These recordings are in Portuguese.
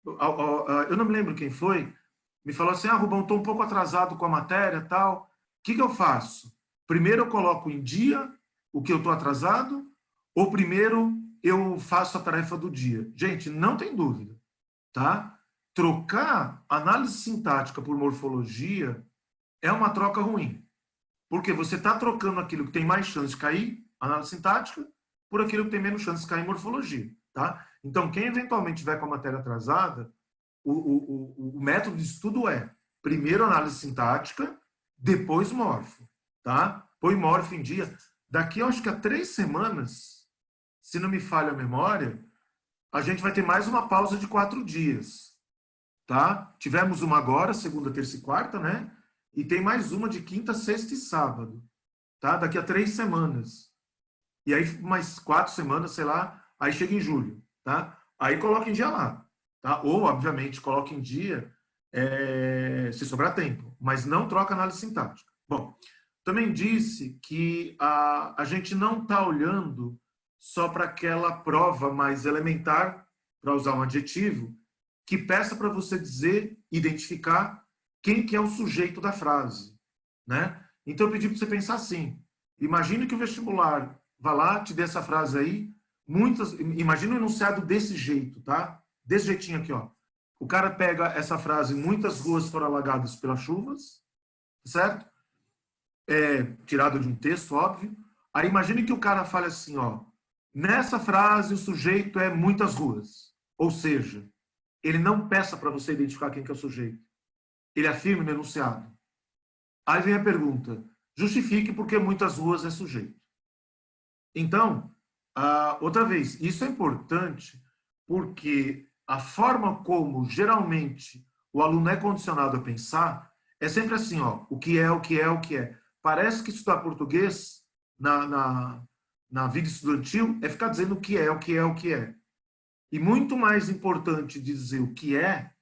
eu não me lembro quem foi, me falou assim, Rubão, estou um pouco atrasado com a matéria e tal, o que eu faço? Primeiro eu coloco em dia o que eu estou atrasado, ou primeiro eu faço a tarefa do dia? Gente, não tem dúvida, tá? Trocar análise sintática por morfologia é uma troca ruim, porque você está trocando aquilo que tem mais chance de cair, análise sintática, por aquilo que tem menos chance de cair em morfologia, tá? Então, quem eventualmente tiver com a matéria atrasada, o método de estudo é primeiro análise sintática, depois morfo, tá? Põe morfo em dia. Daqui, eu acho que a 3 semanas, se não me falha a memória, a gente vai ter mais uma pausa de 4 dias, tá? Tivemos uma agora, segunda, terça e quarta, né? E tem mais uma de quinta, sexta e sábado, tá? Daqui a 3 semanas. E aí mais 4 semanas, sei lá, aí chega em julho, tá? Aí coloca em dia lá. Tá? Ou, obviamente, coloque em dia se sobrar tempo, mas não troca análise sintática. Bom, também disse que a gente não está olhando só para aquela prova mais elementar, para usar um adjetivo, que peça para você dizer, identificar quem que é o sujeito da frase. Né? Então, eu pedi para você pensar assim, imagine que o vestibular vá lá, te dê essa frase aí, imagina um enunciado desse jeito, tá? Desse jeitinho aqui, ó. O cara pega essa frase, muitas ruas foram alagadas pelas chuvas, certo? Tirado de um texto, óbvio. Aí imagine que o cara fale assim, ó, nessa frase o sujeito é muitas ruas. Ou seja, ele não peça para você identificar quem que é o sujeito. Ele afirma no enunciado. Aí vem a pergunta, justifique por que muitas ruas é sujeito. Então, outra vez, isso é importante porque a forma como, geralmente, o aluno é condicionado a pensar é sempre assim, ó, o que é, o que é, o que é. Parece que estudar português na vida estudantil é ficar dizendo o que é, o que é, o que é. E muito mais importante de dizer o que é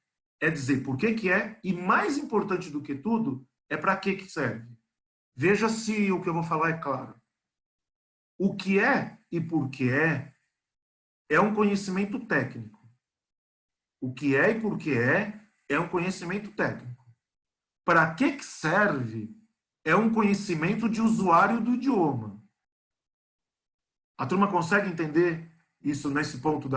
dizer por que é, e mais importante do que tudo, é para que serve. Veja se o que eu vou falar é claro. O que é e por que é um conhecimento técnico. O que é e por que é um conhecimento técnico. Para que serve é um conhecimento de usuário do idioma. A turma consegue entender isso nesse ponto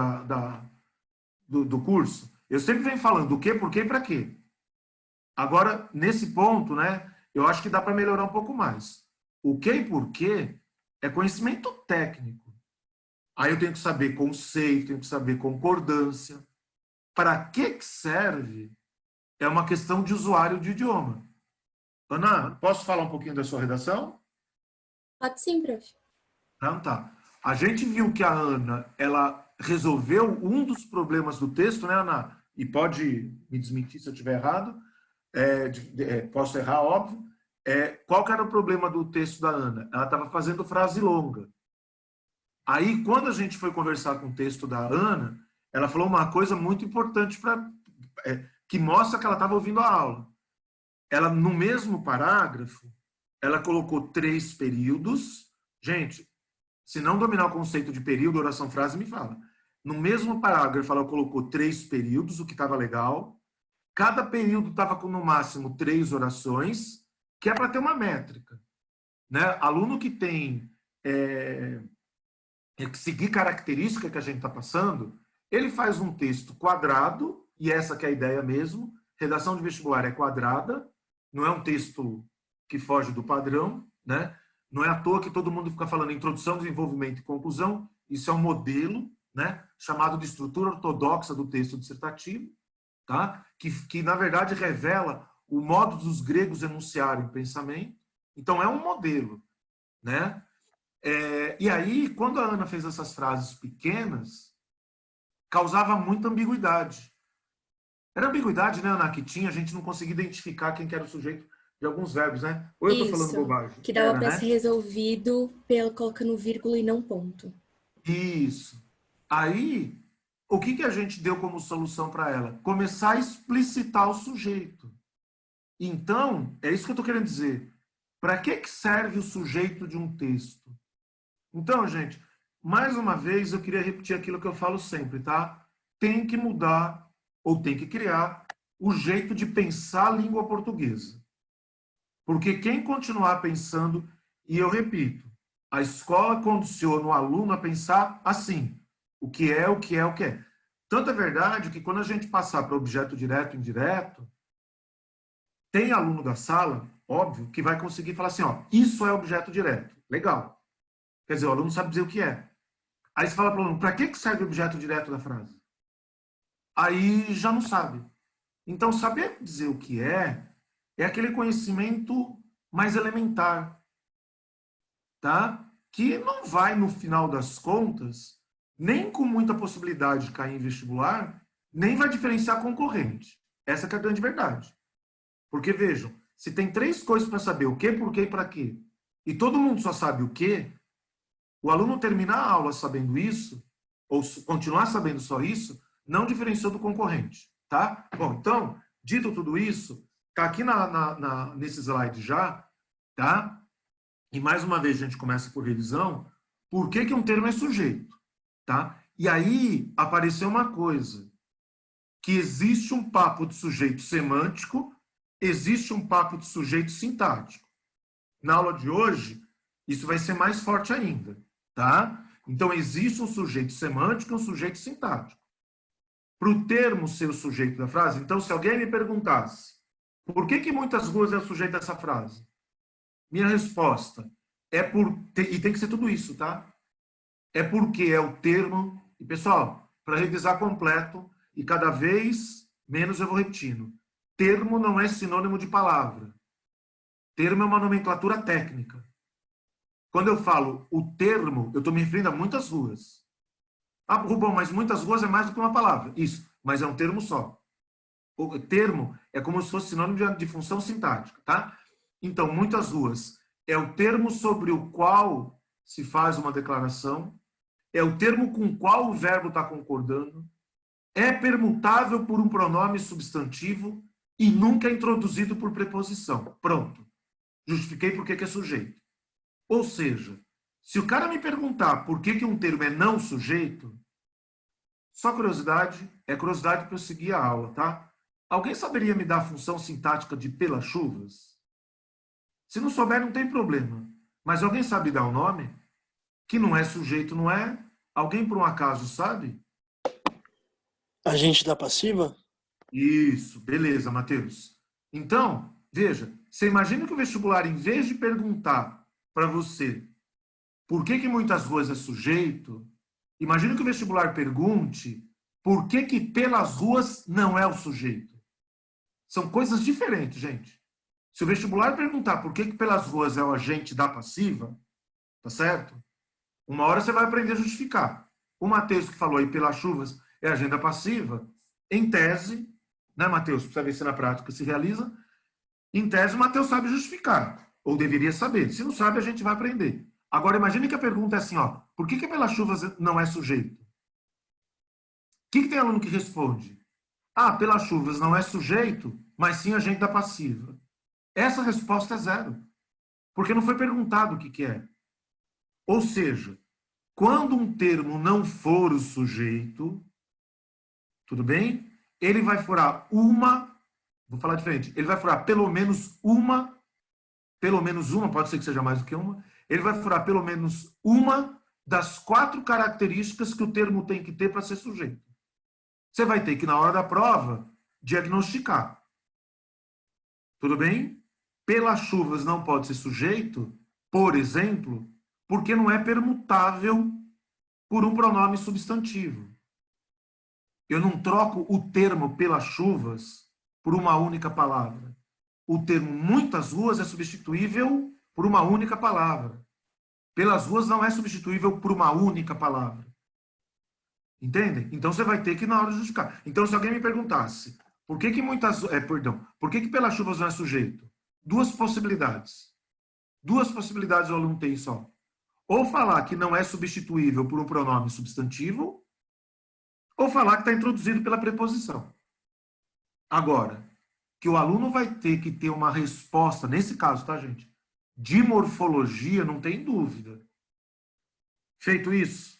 do curso? Eu sempre venho falando do que, por que e para quê. Agora, nesse ponto, né, eu acho que dá para melhorar um pouco mais. O que e por quê é conhecimento técnico. Aí eu tenho que saber conceito, tenho que saber concordância. Para que serve é uma questão de usuário de idioma. Ana, posso falar um pouquinho da sua redação? Pode sim, prof. Então tá. A gente viu que a Ana, ela resolveu um dos problemas do texto, né, Ana? E pode me desmentir se eu estiver errado. Posso errar, óbvio. Qual que era o problema do texto da Ana? Ela estava fazendo frase longa. Aí, quando a gente foi conversar com o texto da Ana, ela falou uma coisa muito importante que mostra que ela estava ouvindo a aula. Ela, no mesmo parágrafo, ela colocou 3 períodos. Gente, se não dominar o conceito de período, oração, frase, me fala. No mesmo parágrafo, ela colocou 3 períodos, o que estava legal. Cada período estava com, no máximo, 3 orações, que é para ter uma métrica. Né? Aluno que tem que seguir característica que a gente está passando, ele faz um texto quadrado, e essa que é a ideia mesmo, redação de vestibular é quadrada, não é um texto que foge do padrão, né? Não é à toa que todo mundo fica falando introdução, desenvolvimento e conclusão, isso é um modelo, né, chamado de estrutura ortodoxa do texto dissertativo, tá? que na verdade revela o modo dos gregos enunciarem pensamento, então é um modelo, né? E aí, quando a Ana fez essas frases pequenas, causava muita ambiguidade. Era ambiguidade, né, Ana, que tinha, a gente não conseguia identificar quem que era o sujeito de alguns verbos, né? Ou eu estou falando Isso, bobagem? que dava Era, para né? ser resolvido colocando vírgula e não ponto. Isso. Aí, o que a gente deu como solução para ela? Começar a explicitar o sujeito. Então, é isso que eu estou querendo dizer. Para que serve o sujeito de um texto? Então, gente, mais uma vez, eu queria repetir aquilo que eu falo sempre, tá? Tem que mudar ou tem que criar o jeito de pensar a língua portuguesa. Porque quem continuar pensando, e eu repito, a escola condiciona o aluno a pensar assim, o que é, o que é, o que é. Tanto é verdade que quando a gente passar para objeto direto e indireto, tem aluno da sala, óbvio, que vai conseguir falar assim, ó, isso é objeto direto. Legal. Quer dizer, o aluno sabe dizer o que é. Aí você fala para o aluno, para que serve o objeto direto da frase? Aí já não sabe. Então, saber dizer o que é aquele conhecimento mais elementar, tá? Que não vai, no final das contas, nem com muita possibilidade de cair em vestibular, nem vai diferenciar concorrente. Essa que é a grande verdade. Porque, vejam, se tem 3 coisas para saber, o que, por quê e para quê, e todo mundo só sabe o que, o aluno terminar a aula sabendo isso, ou continuar sabendo só isso, não diferenciou do concorrente, tá? Bom, então, dito tudo isso, tá aqui nesse slide já, tá? E mais uma vez a gente começa por revisão, por que um termo é sujeito, tá? E aí apareceu uma coisa, que existe um papo de sujeito semântico, existe um papo de sujeito sintático. Na aula de hoje, isso vai ser mais forte ainda, tá? Então, existe um sujeito semântico e um sujeito sintático. Para o termo ser o sujeito da frase, então, se alguém me perguntasse por que muitas ruas é o sujeito dessa frase? Minha resposta é e tem que ser tudo isso, tá? É porque é o termo, e pessoal, para revisar completo, e cada vez menos eu vou repetindo, termo não é sinônimo de palavra. Termo é uma nomenclatura técnica. Quando eu falo o termo, eu estou me referindo a muitas ruas. Ah, Rubão, mas muitas ruas é mais do que uma palavra. Isso, mas é um termo só. O termo é como se fosse sinônimo de função sintática, tá? Então, muitas ruas é o termo sobre o qual se faz uma declaração, é o termo com o qual o verbo está concordando, é permutável por um pronome substantivo e nunca é introduzido por preposição. Pronto. Justifiquei por que é sujeito. Ou seja, se o cara me perguntar por que um termo é não sujeito, só curiosidade, é curiosidade para eu seguir a aula, tá? Alguém saberia me dar a função sintática de pelas chuvas? Se não souber, não tem problema. Mas alguém sabe dar o nome? Que não é sujeito, não é? Alguém por um acaso sabe? Agente da passiva? Isso, beleza, Matheus. Então, veja, você imagina que o vestibular, em vez de perguntar para você por que muitas ruas é sujeito, imagina que o vestibular pergunte por que pelas ruas não é o sujeito. São coisas diferentes, gente. Se o vestibular perguntar por que pelas ruas é o agente da passiva, tá certo? Uma hora você vai aprender a justificar. O Matheus que falou aí pelas chuvas é agenda passiva, em tese, né, Matheus? Precisa ver se na prática se realiza. Em tese, o Matheus sabe justificar, ou deveria saber. Se não sabe, a gente vai aprender. Agora, imagine que a pergunta é assim, ó, por que pelas chuvas não é sujeito? O que tem aluno que responde? Ah, pelas chuvas não é sujeito, mas sim agente da passiva. Essa resposta é zero, porque não foi perguntado o que é. Ou seja, quando um termo não for o sujeito, tudo bem? Ele vai furar vou falar diferente, ele vai furar pelo menos uma, pode ser que seja mais do que uma, ele vai furar pelo menos uma das 4 características que o termo tem que ter para ser sujeito. Você vai ter que, na hora da prova, diagnosticar. Tudo bem? Pelas chuvas não pode ser sujeito, por exemplo, porque não é permutável por um pronome substantivo. Eu não troco o termo pelas chuvas por uma única palavra. O termo muitas ruas é substituível por uma única palavra. Pelas ruas não é substituível por uma única palavra. Entendem? Então você vai ter que na hora de justificar. Então, se alguém me perguntasse por que por que pelas chuvas não é sujeito? 2 possibilidades. 2 possibilidades o aluno tem só. Ou falar que não é substituível por um pronome substantivo, ou falar que está introduzido pela preposição. Agora, que o aluno vai ter que ter uma resposta, nesse caso, tá, gente? De morfologia, não tem dúvida. Feito isso?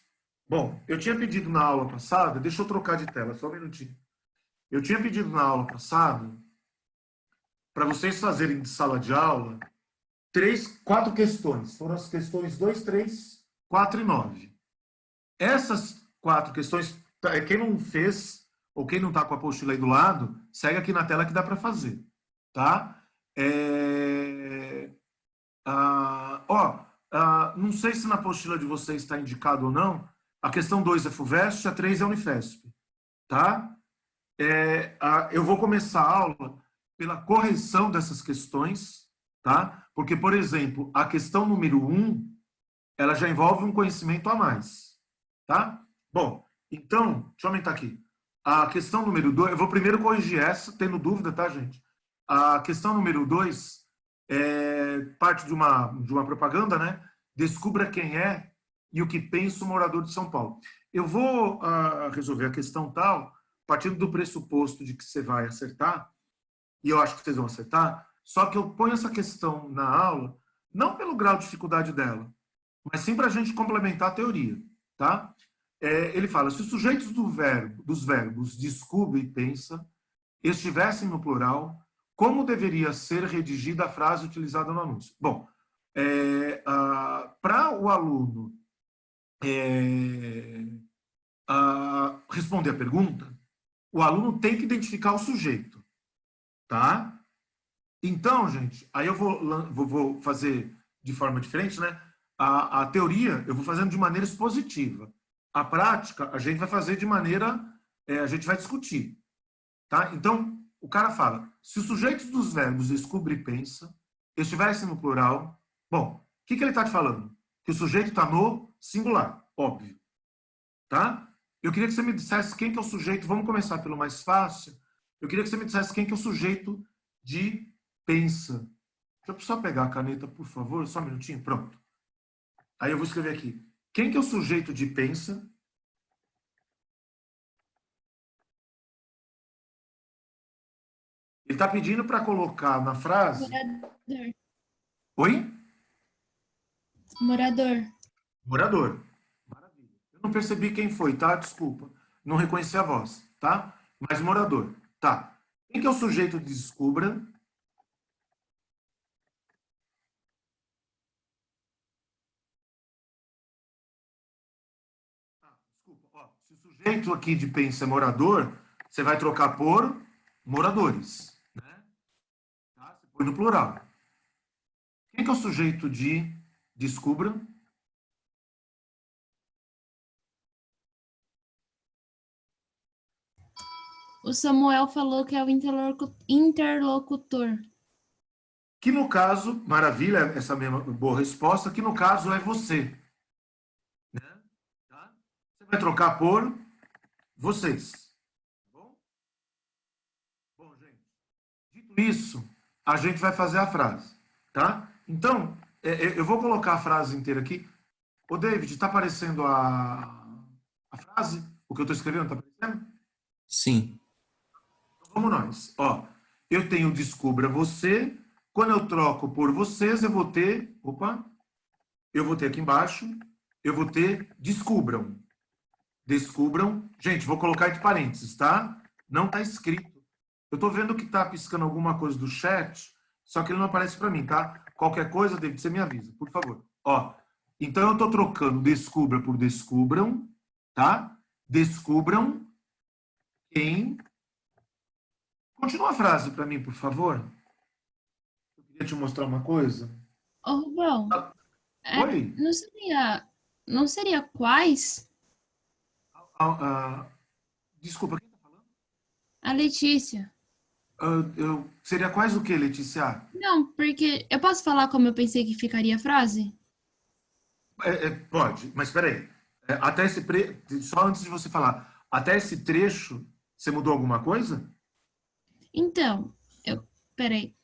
Bom, eu tinha pedido na aula passada, deixa eu trocar de tela, só um minutinho. Eu tinha pedido na aula passada para vocês fazerem de sala de aula 4 questões. Foram as questões 2, 3, 4 e 9. Essas 4 questões, quem não fez, ou quem não está com a apostila aí do lado, segue aqui na tela que dá para fazer. Tá? Não sei se na apostila de vocês está indicado ou não, a questão 2 é FUVEST, a 3 é Unifesp. Tá? Eu vou começar a aula pela correção dessas questões, tá? Porque, por exemplo, a questão número 1, ela já envolve um conhecimento a mais, tá? Bom, então, deixa eu aumentar aqui. A questão número 2, eu vou primeiro corrigir essa, tendo dúvida, tá, gente? A questão número 2 é parte de uma propaganda, né? Descubra quem é e o que pensa o morador de São Paulo. Eu vou resolver a questão tal, partindo do pressuposto de que você vai acertar, e eu acho que vocês vão acertar, só que eu ponho essa questão na aula, não pelo grau de dificuldade dela, mas sim para a gente complementar a teoria. Tá? Ele fala, se os sujeitos dos verbos descubre e pensa estivessem no plural, como deveria ser redigida a frase utilizada no anúncio? Bom, para o aluno responder a pergunta, o aluno tem que identificar o sujeito. Tá? Então, gente, aí eu vou fazer de forma diferente, né? A teoria eu vou fazendo de maneira expositiva. A prática a gente vai fazer de maneira, a gente vai discutir. Tá? Então, o cara fala, se os sujeitos dos verbos descubre e pensa estivessem no plural, bom, o que ele está te falando? Que o sujeito está no singular, óbvio. Tá? Eu queria que você me dissesse quem que é o sujeito, vamos começar pelo mais fácil. Eu queria que você me dissesse quem que é o sujeito de pensa. Deixa eu só pegar a caneta, por favor, só um minutinho, pronto. Aí eu vou escrever aqui. Quem que é o sujeito de pensa? Ele está pedindo para colocar na frase... Morador. Oi? Morador. Morador. Maravilha. Eu não percebi quem foi, tá? Desculpa. Não reconheci a voz, tá? Mas morador. Tá. Quem que é o sujeito de descubra? Desculpa. Ó, se o sujeito aqui de pensa é morador, você vai trocar por moradores. Né? Tá? Você põe no plural. Quem que é o sujeito de descubra? O Samuel falou que é o interlocutor. Que no caso, maravilha, essa mesma boa resposta, que no caso é você. Né? Tá? Você vai trocar por vocês. Tá bom? Bom, gente, dito isso, a gente vai fazer a frase. Tá? Então, eu vou colocar a frase inteira aqui. Ô, David, está aparecendo a frase? O que eu estou escrevendo está aparecendo? Sim. Então, vamos nós. Ó, eu tenho descubra você. Quando eu troco por vocês, eu vou ter... Opa! Eu vou ter aqui embaixo, eu vou ter descubram. Descubram. Gente, vou colocar entre parênteses, tá? Não está escrito. Eu estou vendo que está piscando alguma coisa do chat, só que ele não aparece para mim, tá? Qualquer coisa, David, você me avisa, por favor. Ó, então eu estou trocando descubra por descubram, tá? Descubram quem... Continua a frase para mim, por favor. Eu queria te mostrar uma coisa. Ô, Rubão, Oi? não seria quais? Desculpa, quem está falando? A Letícia. Seria quais o quê, Letícia? Não, porque eu posso falar como eu pensei que ficaria a frase? Pode, mas espera aí. Só antes de você falar, até esse trecho, você mudou alguma coisa? Então, peraí.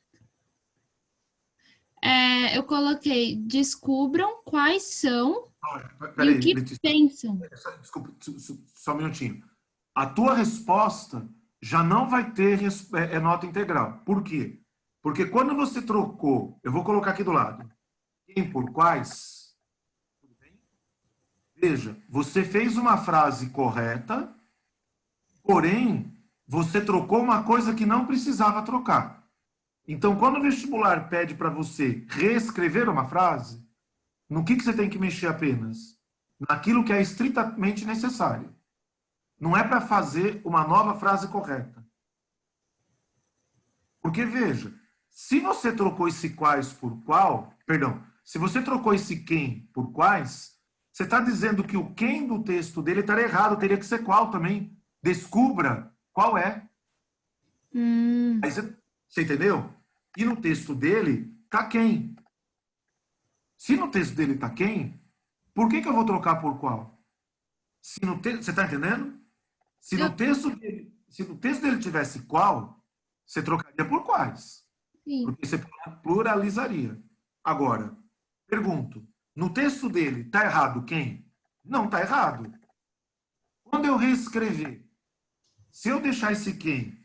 Eu coloquei, descubram quais são e Peraí, o que Letícia. pensam. Desculpa, só um minutinho. A tua resposta já não vai ter nota integral. Por quê? Porque quando você trocou, eu vou colocar aqui do lado, quem por quais, tudo bem? Veja, você fez uma frase correta, porém, você trocou uma coisa que não precisava trocar. Então, quando o vestibular pede para você reescrever uma frase, no que você tem que mexer apenas? Naquilo que é estritamente necessário. Não é para fazer uma nova frase correta. Porque, veja, se você trocou esse quais por qual, perdão, se você trocou esse quem por quais, você está dizendo que o quem do texto dele está errado, teria que ser qual também. Descubra qual é. Aí você entendeu? E no texto dele está quem. Se no texto dele está quem, por que eu vou trocar por qual? Se no você está entendendo? Se no texto dele tivesse qual, você trocaria por quais. Sim. Porque você pluralizaria. Agora, pergunto, no texto dele está errado quem? Não está errado. Quando eu reescrever, se eu deixar esse quem,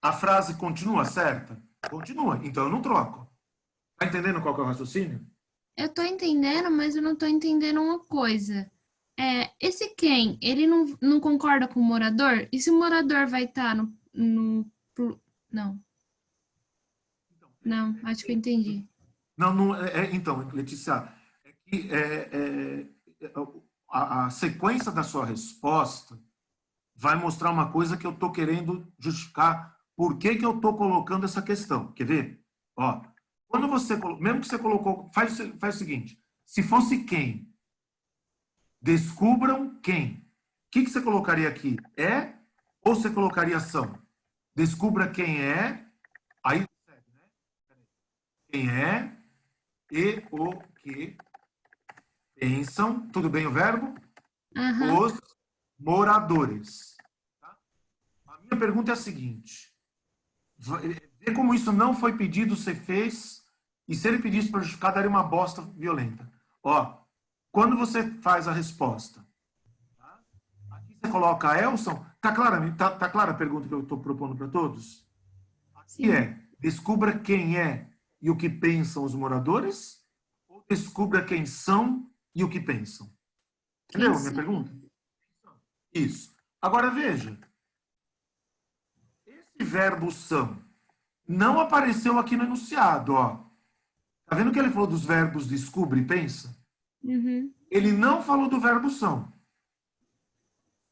a frase continua certa? Continua. Então eu não troco. Está entendendo qual que é o raciocínio? Eu tô entendendo, mas eu não tô entendendo uma coisa. Esse quem, ele não concorda com o morador? E se o morador vai estar Não. Não, acho que eu entendi. Não, então, Letícia, é que a sequência da sua resposta vai mostrar uma coisa que eu estou querendo justificar por que eu estou colocando essa questão. Quer ver? Ó, quando você, mesmo que você colocou, faz o seguinte, se fosse quem, descubram quem. O que você colocaria aqui? É ou você colocaria são? Descubra quem é, aí quem é e o que pensam, tudo bem o verbo? Aham. Os moradores. Tá? A minha pergunta é a seguinte, vê como isso não foi pedido, você fez, e se ele pedisse para justificar, daria uma bosta violenta. Ó, quando você faz a resposta, tá? Aqui você coloca Elson, tá clara a pergunta que eu estou propondo para todos? Aqui é, descubra quem é e o que pensam os moradores, ou descubra quem são e o que pensam? Entendeu a minha pergunta? Isso. Agora veja, esse verbo são não apareceu aqui no enunciado, ó. Tá vendo que ele falou dos verbos descubre e pensa? Uhum. Ele não falou do verbo são.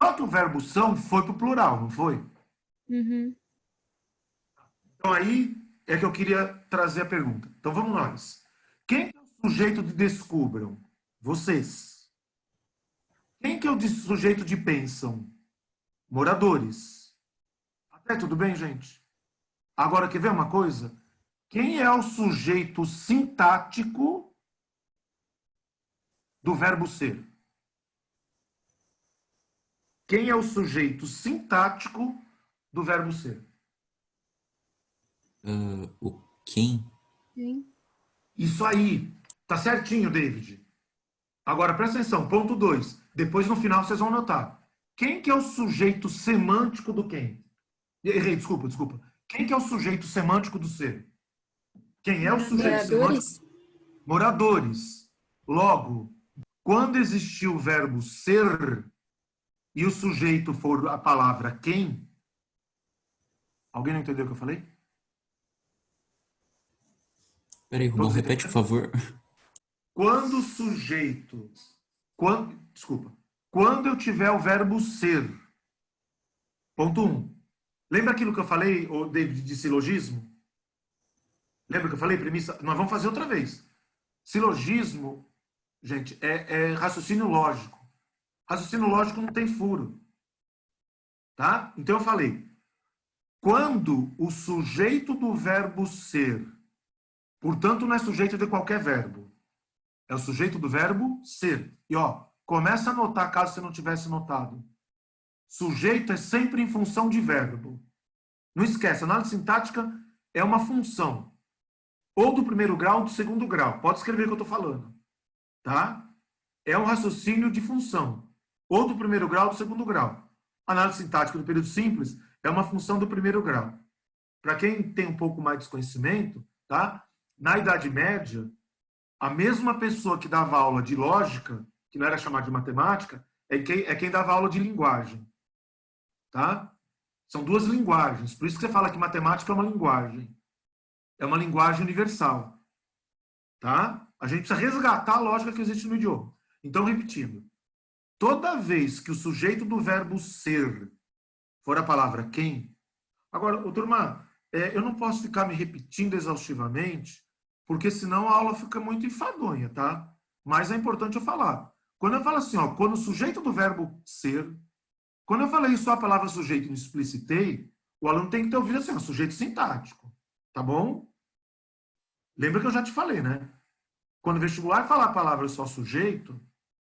Só que o verbo são foi para o plural, não foi? Uhum. Então aí é que eu queria trazer a pergunta. Então vamos nós. Quem é o sujeito de descubram? Vocês. Quem que é o sujeito de pensam? Moradores. Até tudo bem, gente? Agora, quer ver uma coisa? Quem é o sujeito sintático do verbo ser? Quem é o sujeito sintático do verbo ser? O quem? Sim. Isso aí. Tá certinho, David. Agora, presta atenção. Ponto 2. Depois, no final, vocês vão notar. Quem que é o sujeito semântico do quem? Errei, desculpa. Quem que é o sujeito semântico do ser? Quem é o sujeito semântico? Moradores. Logo, quando existir o verbo ser e o sujeito for a palavra quem, alguém não entendeu o que eu falei? Peraí, Rubão, repete, por favor. Quando o sujeito... Quando eu tiver o verbo ser, ponto 1. Lembra aquilo que eu falei, David, de silogismo? Lembra que eu falei? Premissa. Nós vamos fazer outra vez. Silogismo, gente, é raciocínio lógico. Raciocínio lógico não tem furo. Tá? Então eu falei, quando o sujeito do verbo ser, portanto não é sujeito de qualquer verbo, é o sujeito do verbo ser. E ó, começa a notar, caso você não tivesse notado. Sujeito é sempre em função de verbo. Não esquece, a análise sintática é uma função. Ou do primeiro grau ou do segundo grau. Pode escrever o que eu estou falando. Tá? É um raciocínio de função. Ou do primeiro grau ou do segundo grau. A análise sintática do período simples é uma função do primeiro grau. Para quem tem um pouco mais de desconhecimento, tá? Na Idade Média, a mesma pessoa que dava aula de lógica, que não era chamada de matemática, é quem dava aula de linguagem. Tá? São duas linguagens. Por isso que você fala que matemática é uma linguagem. É uma linguagem universal. Tá? A gente precisa resgatar a lógica que existe no idioma. Então, repetindo. Toda vez que o sujeito do verbo ser for a palavra quem... Agora, turma, eu não posso ficar me repetindo exaustivamente, porque senão a aula fica muito enfadonha, tá? Mas é importante eu falar. Quando eu falo assim, ó, quando o sujeito do verbo ser... Quando eu falei só a palavra sujeito e não explicitei, o aluno tem que ter ouvido assim, ó, sujeito sintático. Tá bom? Lembra que eu já te falei, né? Quando o vestibular falar a palavra só sujeito,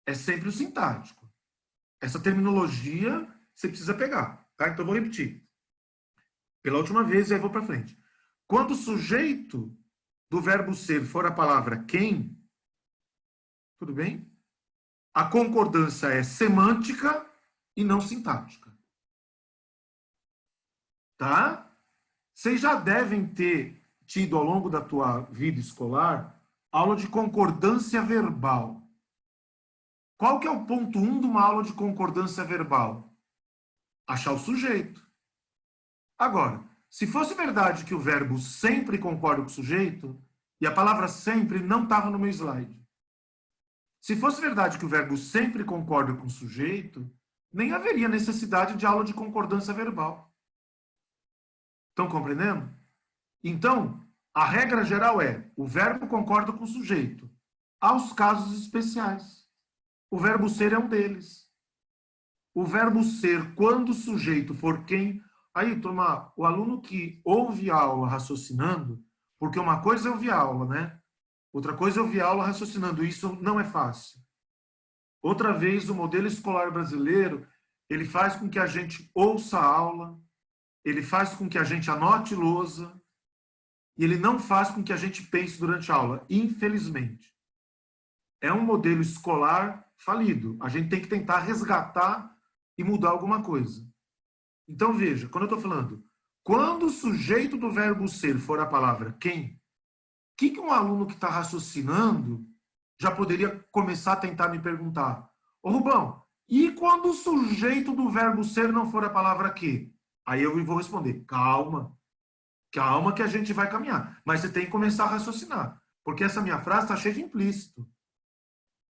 é sempre o sintático. Essa terminologia você precisa pegar, tá? Então eu vou repetir. Pela última vez, e aí vou para frente. Quando o sujeito do verbo ser for a palavra quem, tudo bem? A concordância é semântica e não sintática. Tá? Vocês já devem ter tido ao longo da tua vida escolar aula de concordância verbal. Qual que é o ponto 1 de uma aula de concordância verbal? Achar o sujeito. Agora, se fosse verdade que o verbo sempre concorda com o sujeito, e a palavra sempre não estava no meu slide. Se fosse verdade que o verbo sempre concorda com o sujeito, nem haveria necessidade de aula de concordância verbal. Estão compreendendo? Então, a regra geral é, o verbo concorda com o sujeito, aos casos especiais. O verbo ser é um deles. O verbo ser, quando o sujeito for quem... Aí, turma, o aluno que ouve a aula raciocinando, porque uma coisa é ouvir a aula, né? Outra coisa é ouvir a aula raciocinando, isso não é fácil. Outra vez, o modelo escolar brasileiro, ele faz com que a gente ouça a aula, ele faz com que a gente anote lousa, e ele não faz com que a gente pense durante a aula, infelizmente. É um modelo escolar falido. A gente tem que tentar resgatar e mudar alguma coisa. Então, veja, quando eu estou falando, quando o sujeito do verbo ser for a palavra quem, o que um aluno que está raciocinando já poderia começar a tentar me perguntar? Ô, Rubão, e quando o sujeito do verbo ser não for a palavra que? Aí eu vou responder, calma. Calma que a gente vai caminhar. Mas você tem que começar a raciocinar. Porque essa minha frase está cheia de implícito.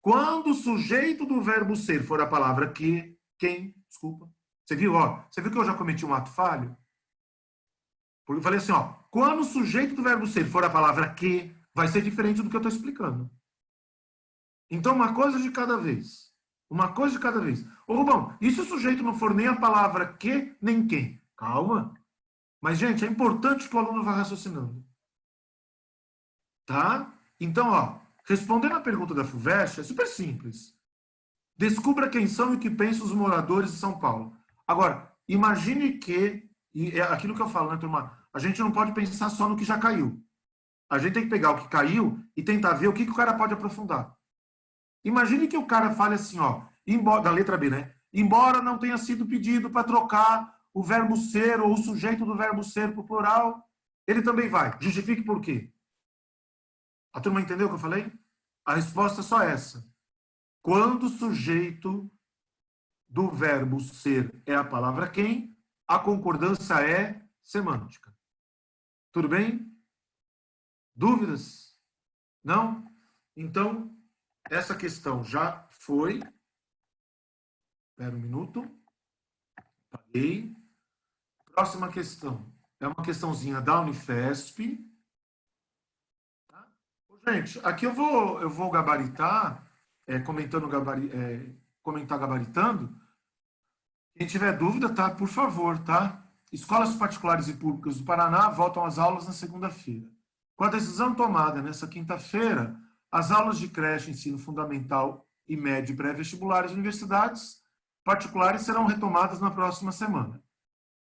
Quando o sujeito do verbo ser for a palavra que, quem, desculpa. Você viu, ó? Você viu que eu já cometi um ato falho? Porque eu falei assim, ó. Quando o sujeito do verbo ser for a palavra que, vai ser diferente do que eu estou explicando. Então, uma coisa de cada vez. Uma coisa de cada vez. Ô, Rubão, e se o sujeito não for nem a palavra que, nem quem? Calma. Mas, gente, é importante que o aluno vá raciocinando. Tá? Então, ó, respondendo a pergunta da FUVEST, é super simples. Descubra quem são e o que pensam os moradores de São Paulo. Agora, imagine que, e é aquilo que eu falo, né, turma? A gente não pode pensar só no que já caiu. A gente tem que pegar o que caiu e tentar ver o que o cara pode aprofundar. Imagine que o cara fale assim, ó, embora, da letra B, né? Embora não tenha sido pedido para trocar o verbo ser ou o sujeito do verbo ser para o plural, ele também vai. Justifique por quê? A turma entendeu o que eu falei? A resposta é só essa. Quando o sujeito do verbo ser é a palavra quem, a concordância é semântica. Tudo bem? Dúvidas? Não? Então, essa questão já foi. Espera um minuto. Paguei. Próxima questão. É uma questãozinha da Unifesp. Tá? Gente, aqui eu vou gabaritar, comentar gabaritando. Quem tiver dúvida, tá? Por favor, tá? Escolas particulares e públicas do Paraná voltam às aulas na segunda-feira. Com a decisão tomada nessa quinta-feira, as aulas de creche, ensino fundamental e médio e pré-vestibulares de universidades particulares serão retomadas na próxima semana.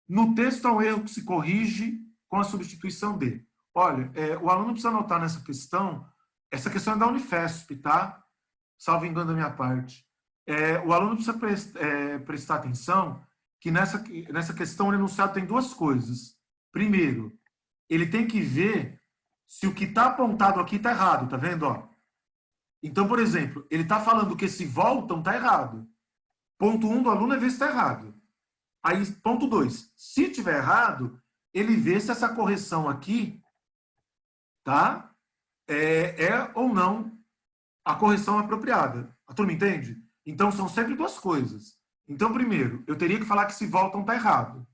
No texto há um erro que se corrige com a substituição de. Olha, o aluno precisa anotar nessa questão, essa questão é da Unifesp, tá? Salvo engano da minha parte. O aluno precisa prestar atenção que nessa questão o enunciado tem duas coisas. Primeiro, ele tem que ver se o que está apontado aqui está errado, tá vendo? Ó? Então, por exemplo, ele está falando que se voltam está errado. Ponto 1 do aluno é ver se está errado. Aí, ponto 2. Se tiver errado, ele vê se essa correção aqui, tá? É ou não a correção apropriada. A turma entende? Então, são sempre duas coisas. Então, primeiro, eu teria que falar que se voltam está errado.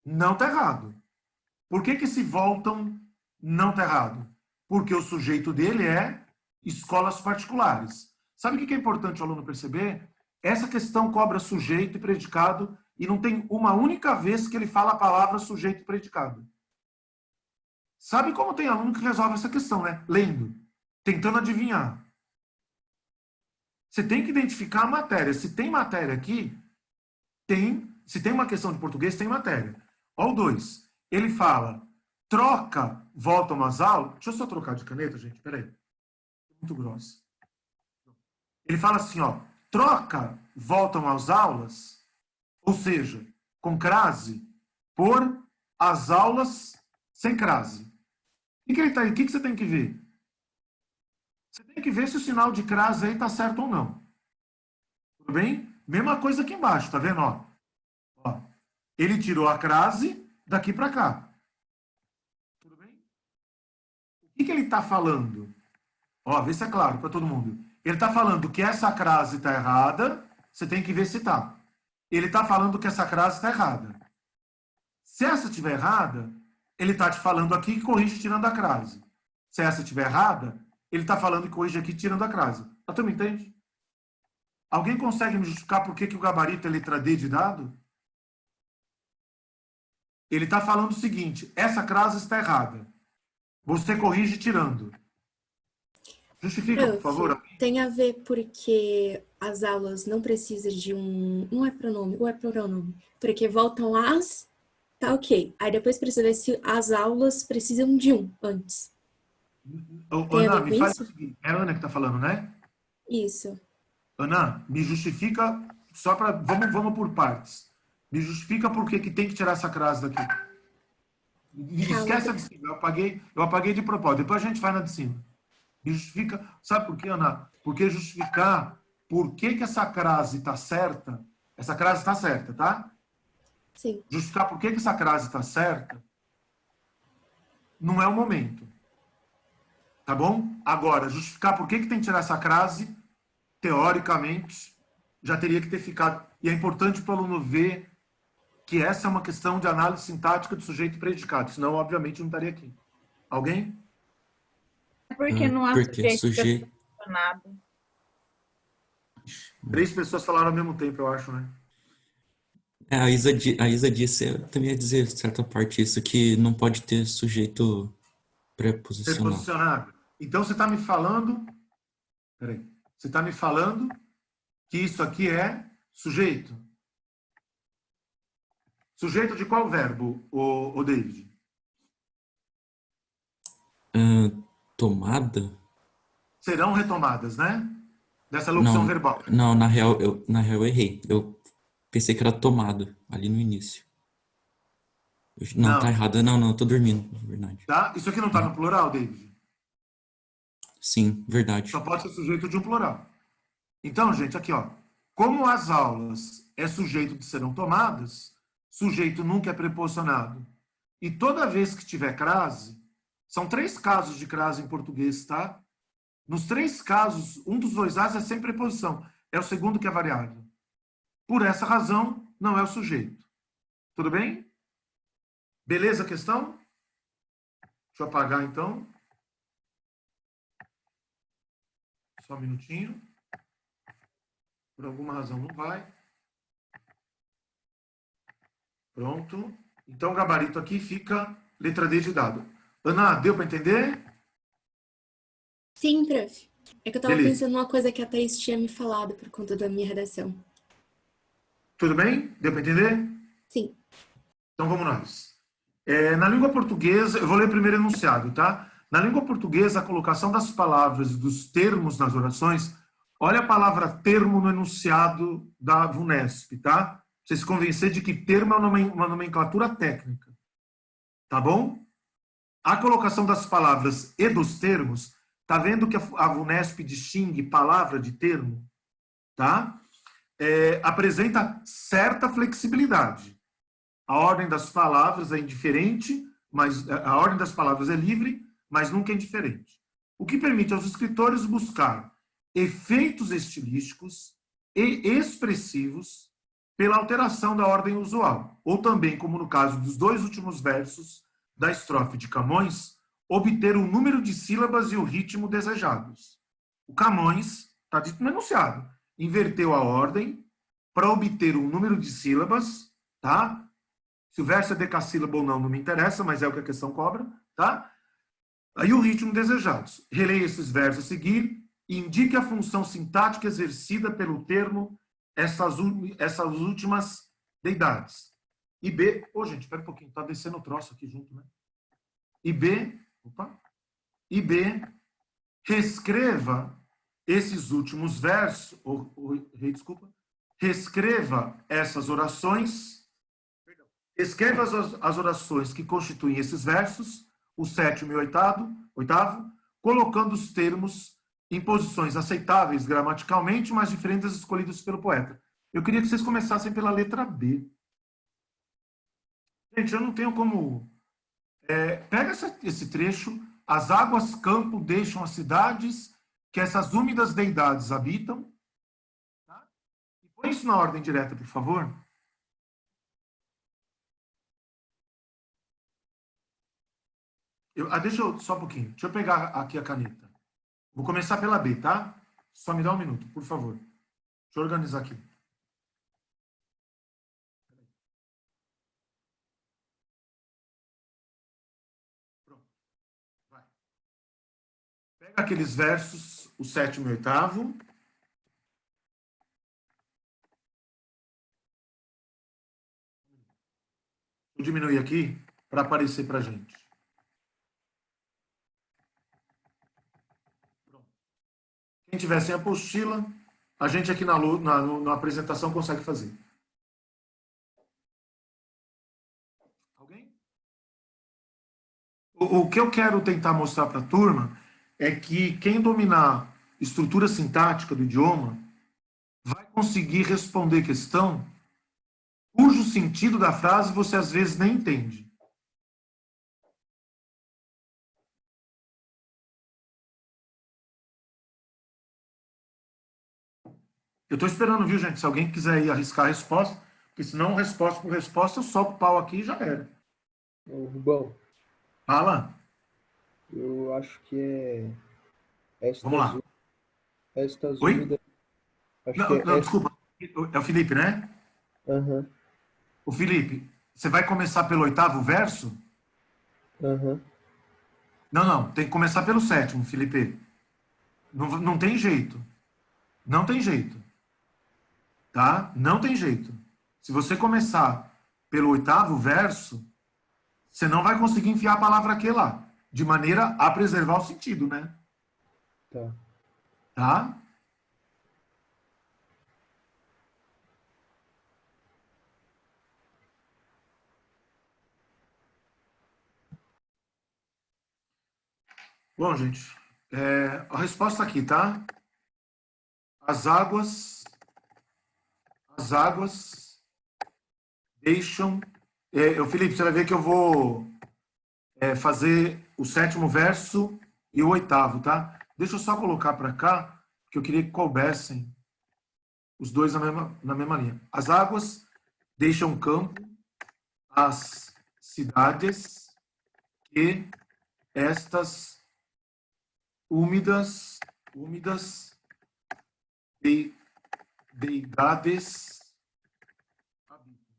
Não está errado. Por que se voltam não está errado? Porque o sujeito dele é escolas particulares. Sabe o que é importante o aluno perceber? Essa questão cobra sujeito e predicado e não tem uma única vez que ele fala a palavra sujeito e predicado. Sabe como tem aluno que resolve essa questão, né? Lendo, tentando adivinhar. Você tem que identificar a matéria. Se tem matéria aqui, tem. Se tem uma questão de português, tem matéria. Ó, o 2. Ele fala, troca, voltam às aulas. Deixa eu só trocar de caneta, gente. Peraí. Muito grossa. Ele fala assim, ó. Troca, voltam às aulas, ou seja, com crase, por as aulas sem crase. O que ele tá aí? O que você tem que ver? Você tem que ver se o sinal de crase aí está certo ou não. Tudo bem? Mesma coisa aqui embaixo, tá vendo? Ó, ele tirou a crase daqui para cá. Tudo bem? O que ele está falando? Ó, vê se é claro para todo mundo. Ele está falando que essa crase está errada, você tem que ver se está. Ele está falando que essa crase está errada. Se essa estiver errada, ele está te falando aqui que corrige tirando a crase. Se essa estiver errada, ele está falando que corrige aqui tirando a crase. A turma entende? Alguém consegue me justificar por que o gabarito é letra D de dado? Ele está falando o seguinte, essa crase está errada. Você corrige tirando. Justifica, por favor. Tem a ver porque as aulas não precisam de um... Não é pronome, ou é pronome. Porque voltam as... Tá ok. Aí depois precisa ver se as aulas precisam de um antes. Ana, me faz o seguinte. É a Ana que está falando, né? Isso. Ana, me justifica, só para... Vamos por partes. Me justifica por que tem que tirar essa crase daqui. Esquece a de cima. Eu apaguei de propósito. Depois a gente faz na de cima. Me justifica. Sabe por quê, Ana? Porque justificar por que essa crase está certa. Essa crase está certa, tá? Sim. Justificar por que essa crase está certa não é o momento. Tá bom? Agora, justificar por que tem que tirar essa crase, teoricamente, já teria que ter ficado. E é importante para o aluno ver que essa é uma questão de análise sintática do sujeito e predicado. Senão, obviamente, não estaria aqui. Alguém? Porque não há sujeito pressionado. 3 pessoas falaram ao mesmo tempo, eu acho, né? A Isa disse, eu também ia dizer, certa parte, isso, que não pode ter sujeito preposicional. Preposicionado. Então, você está me falando... Peraí. Você está me falando que isso aqui é sujeito. Sujeito de qual verbo, o David? Tomada? Serão retomadas, né? Dessa locução verbal. Não, na real eu errei. Eu pensei que era tomada, ali no início. Não, tá errado. Não, eu tô dormindo, na verdade. Tá? Isso aqui não está no plural, David? Sim, verdade. Só pode ser sujeito de um plural. Então, gente, aqui, ó. Como as aulas é sujeito de serão tomadas, sujeito nunca é preposicionado. E toda vez que tiver crase, são 3 casos de crase em português, tá? Nos 3 casos, um dos 2 As é sem preposição. É o segundo que é variável. Por essa razão, não é o sujeito. Tudo bem? Beleza a questão? Deixa eu apagar, então. Só um minutinho. Por alguma razão não vai. Pronto. Então, o gabarito aqui fica letra D de dado. Ana, deu para entender? Sim, prof. É que eu estava Beleza. pensando numa coisa que a Thaís tinha me falado por conta da minha redação. Tudo bem? Deu para entender? Sim. Então, vamos nós. Na língua portuguesa, eu vou ler primeiro o enunciado, tá? Na língua portuguesa, a colocação das palavras e dos termos nas orações, olha a palavra termo no enunciado da VUNESP, tá? Pra você se convencer de que termo é uma nomenclatura técnica. Tá bom? A colocação das palavras e dos termos, tá vendo que a VUNESP distingue palavra de termo? Tá? apresenta certa flexibilidade. A ordem das palavras é indiferente, mas a ordem das palavras é livre, mas nunca é indiferente. O que permite aos escritores buscar efeitos estilísticos e expressivos pela alteração da ordem usual, ou também, como no caso dos 2 últimos versos da estrofe de Camões, obter o número de sílabas e o ritmo desejados. O Camões, está dito no enunciado, inverteu a ordem para obter um número de sílabas, tá? Se o verso é decassílabo ou não, não me interessa, mas é o que a questão cobra, tá? Aí o ritmo desejados. Releia esses versos a seguir e indique a função sintática exercida pelo termo essas últimas deidades. E B... Ô, gente, espera um pouquinho, tá descendo o troço aqui junto, né? E B... Opa! E B... Reescreva esses últimos versos... Desculpa. Reescreva essas orações... Escreva as orações que constituem esses versos, o 7º e o 8º, colocando os termos em posições aceitáveis gramaticalmente, mas diferentes das escolhidas pelo poeta. Eu queria que vocês começassem pela letra B. Gente, eu não tenho como... pega esse trecho. As águas campo deixam as cidades que essas úmidas deidades habitam. Tá? E põe isso na ordem direta, por favor. Deixa eu... Só um pouquinho. Deixa eu pegar aqui a caneta. Vou começar pela B, tá? Só me dá um minuto, por favor. Deixa eu organizar aqui. Pronto. Vai. Pega aqueles versos, o 7º e o 8º. Vou diminuir aqui para aparecer para a gente. Quem tiver sem apostila, a gente aqui na apresentação consegue fazer. Alguém? O que eu quero tentar mostrar para a turma é que quem dominar estrutura sintática do idioma vai conseguir responder questão cujo sentido da frase você às vezes nem entende. Eu estou esperando, viu, gente? Se alguém quiser ir arriscar a resposta, porque senão, resposta por resposta, eu soco o pau aqui e já era. Ô, Rubão, Fala. eu acho que é estas, Vamos lá. Estas Oi? úmidas. Acho Não, que é não, desculpa. É o Felipe, né? Aham, O Felipe, você vai começar pelo 8º verso? aham. Não. Tem que começar pelo 7º, Felipe. Não tem jeito. Não tem jeito. Tá? Não tem jeito. Se você começar pelo 8º verso, você não vai conseguir enfiar a palavra que lá, de maneira a preservar o sentido, né? Tá. Tá? Bom, gente, a resposta aqui, tá? As águas deixam... Felipe, você vai ver que eu vou fazer o 7º verso e o 8º, tá? Deixa eu só colocar para cá, porque eu queria que coubessem os dois na mesma linha. As águas deixam campo, as cidades que estas úmidas deidades habitam.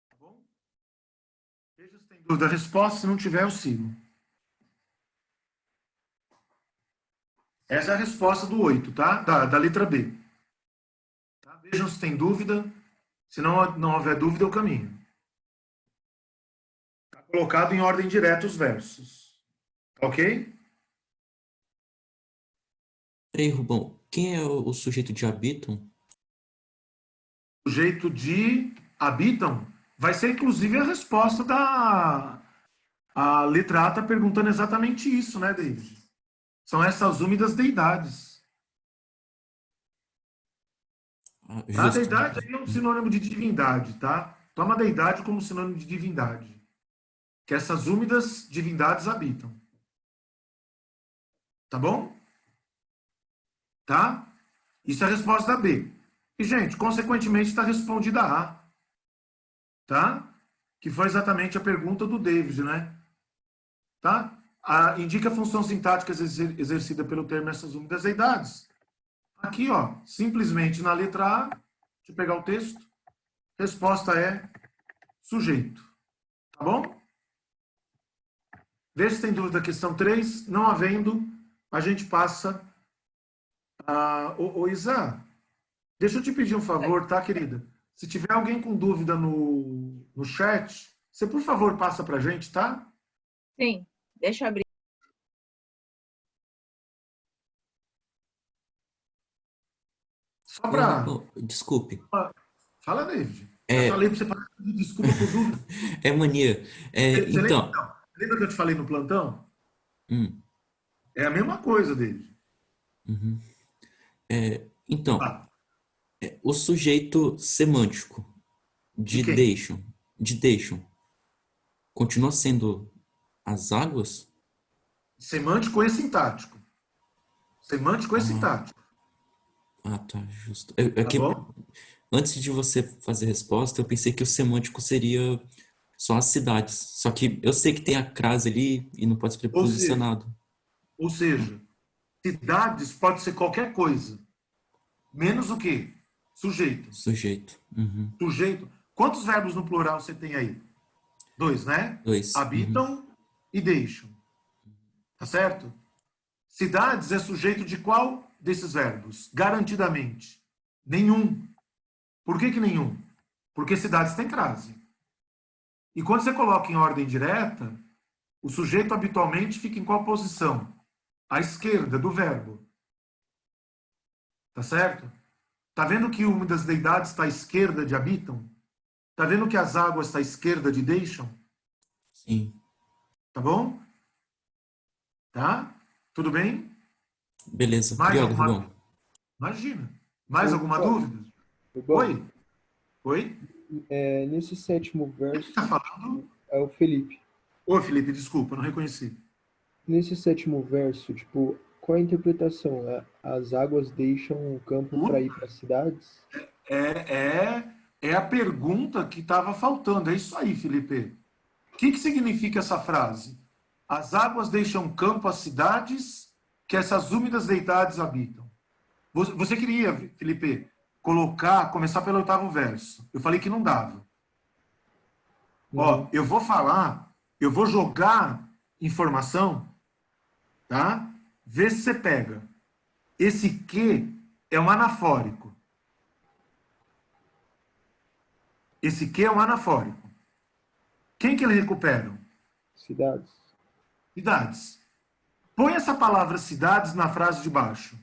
Tá bom? Veja se tem dúvida da resposta, se não tiver, eu sigo. Essa é a resposta do 8, tá? Da letra B. Tá? Vejam se tem dúvida. Se não houver dúvida, eu caminho. Está colocado em ordem direta os versos. Ok? Ei, Rubão, quem é o sujeito de habitam? O sujeito de habitam vai ser, inclusive, a resposta da... A letra A está perguntando exatamente isso, né, David? São essas úmidas deidades. Ah, A justo. deidade aí é um sinônimo de divindade, tá? Toma a deidade como sinônimo de divindade. Que essas úmidas divindades habitam. Tá bom? Tá? Isso é a resposta B. E, gente, consequentemente, está respondida a A. Tá? Que foi exatamente a pergunta do David, né? Tá? Indica a função sintática exercida pelo termo essas úmidas deidades. Aqui, ó, simplesmente na letra A, deixa eu pegar o texto, resposta é sujeito. Tá bom? Vê se tem dúvida da questão 3. Não havendo, a gente passa a... Ô, Isa, deixa eu te pedir um favor, tá, querida? Se tiver alguém com dúvida no chat, você, por favor, passa pra gente, tá? Sim, deixa eu abrir. Só para... Desculpe. Fala, David. Eu falei para você parar de pedir desculpa por dúvida. É mania. Você Então. lembra que eu te falei no plantão? Hum. É a mesma coisa, David. Uhum. Então, Ah, o sujeito semântico de quem? deixam, continua sendo as águas? Semântico e sintático. Semântico e sintático. Ah, tá, justo. Tá bom? Antes de você fazer a resposta, eu pensei que o semântico seria só as cidades. Só que eu sei que tem a crase ali e não pode ser preposicionado. Ou seja, cidades pode ser qualquer coisa. Menos o quê? Sujeito. Sujeito. Uhum. Sujeito. Quantos verbos no plural você tem aí? 2, né? 2. Habitam e deixam. Tá certo? Cidades é sujeito de qual desses verbos? Garantidamente. Nenhum. Por que nenhum? Porque cidades têm crase. E quando você coloca em ordem direta, o sujeito habitualmente fica em qual posição? À esquerda do verbo. Tá certo? Tá vendo que uma das deidades está à esquerda de habitam? Tá vendo que as águas está à esquerda de deixam? Sim. Tá bom? Tá? Tudo bem? Beleza. Mais Obrigado, alguma... Rubão. Imagina. Mais alguma dúvida? Rubão, Oi? Nesse sétimo verso, Tá falando? é o Felipe. Ô, Felipe, desculpa, não reconheci. Nesse sétimo verso, tipo, qual a interpretação? As águas deixam o campo para ir para as cidades? É a pergunta que estava faltando. É isso aí, Felipe. O que significa essa frase? As águas deixam campo às cidades que essas úmidas deidades habitam. Você queria, Felipe, começar pelo 8º verso. Eu falei que não dava. Ó, eu vou jogar informação, tá? Vê se você pega. Esse que é um anafórico. Esse que é um anafórico. Quem que eles recuperam? Cidades. Cidades. Põe essa palavra cidades na frase de baixo.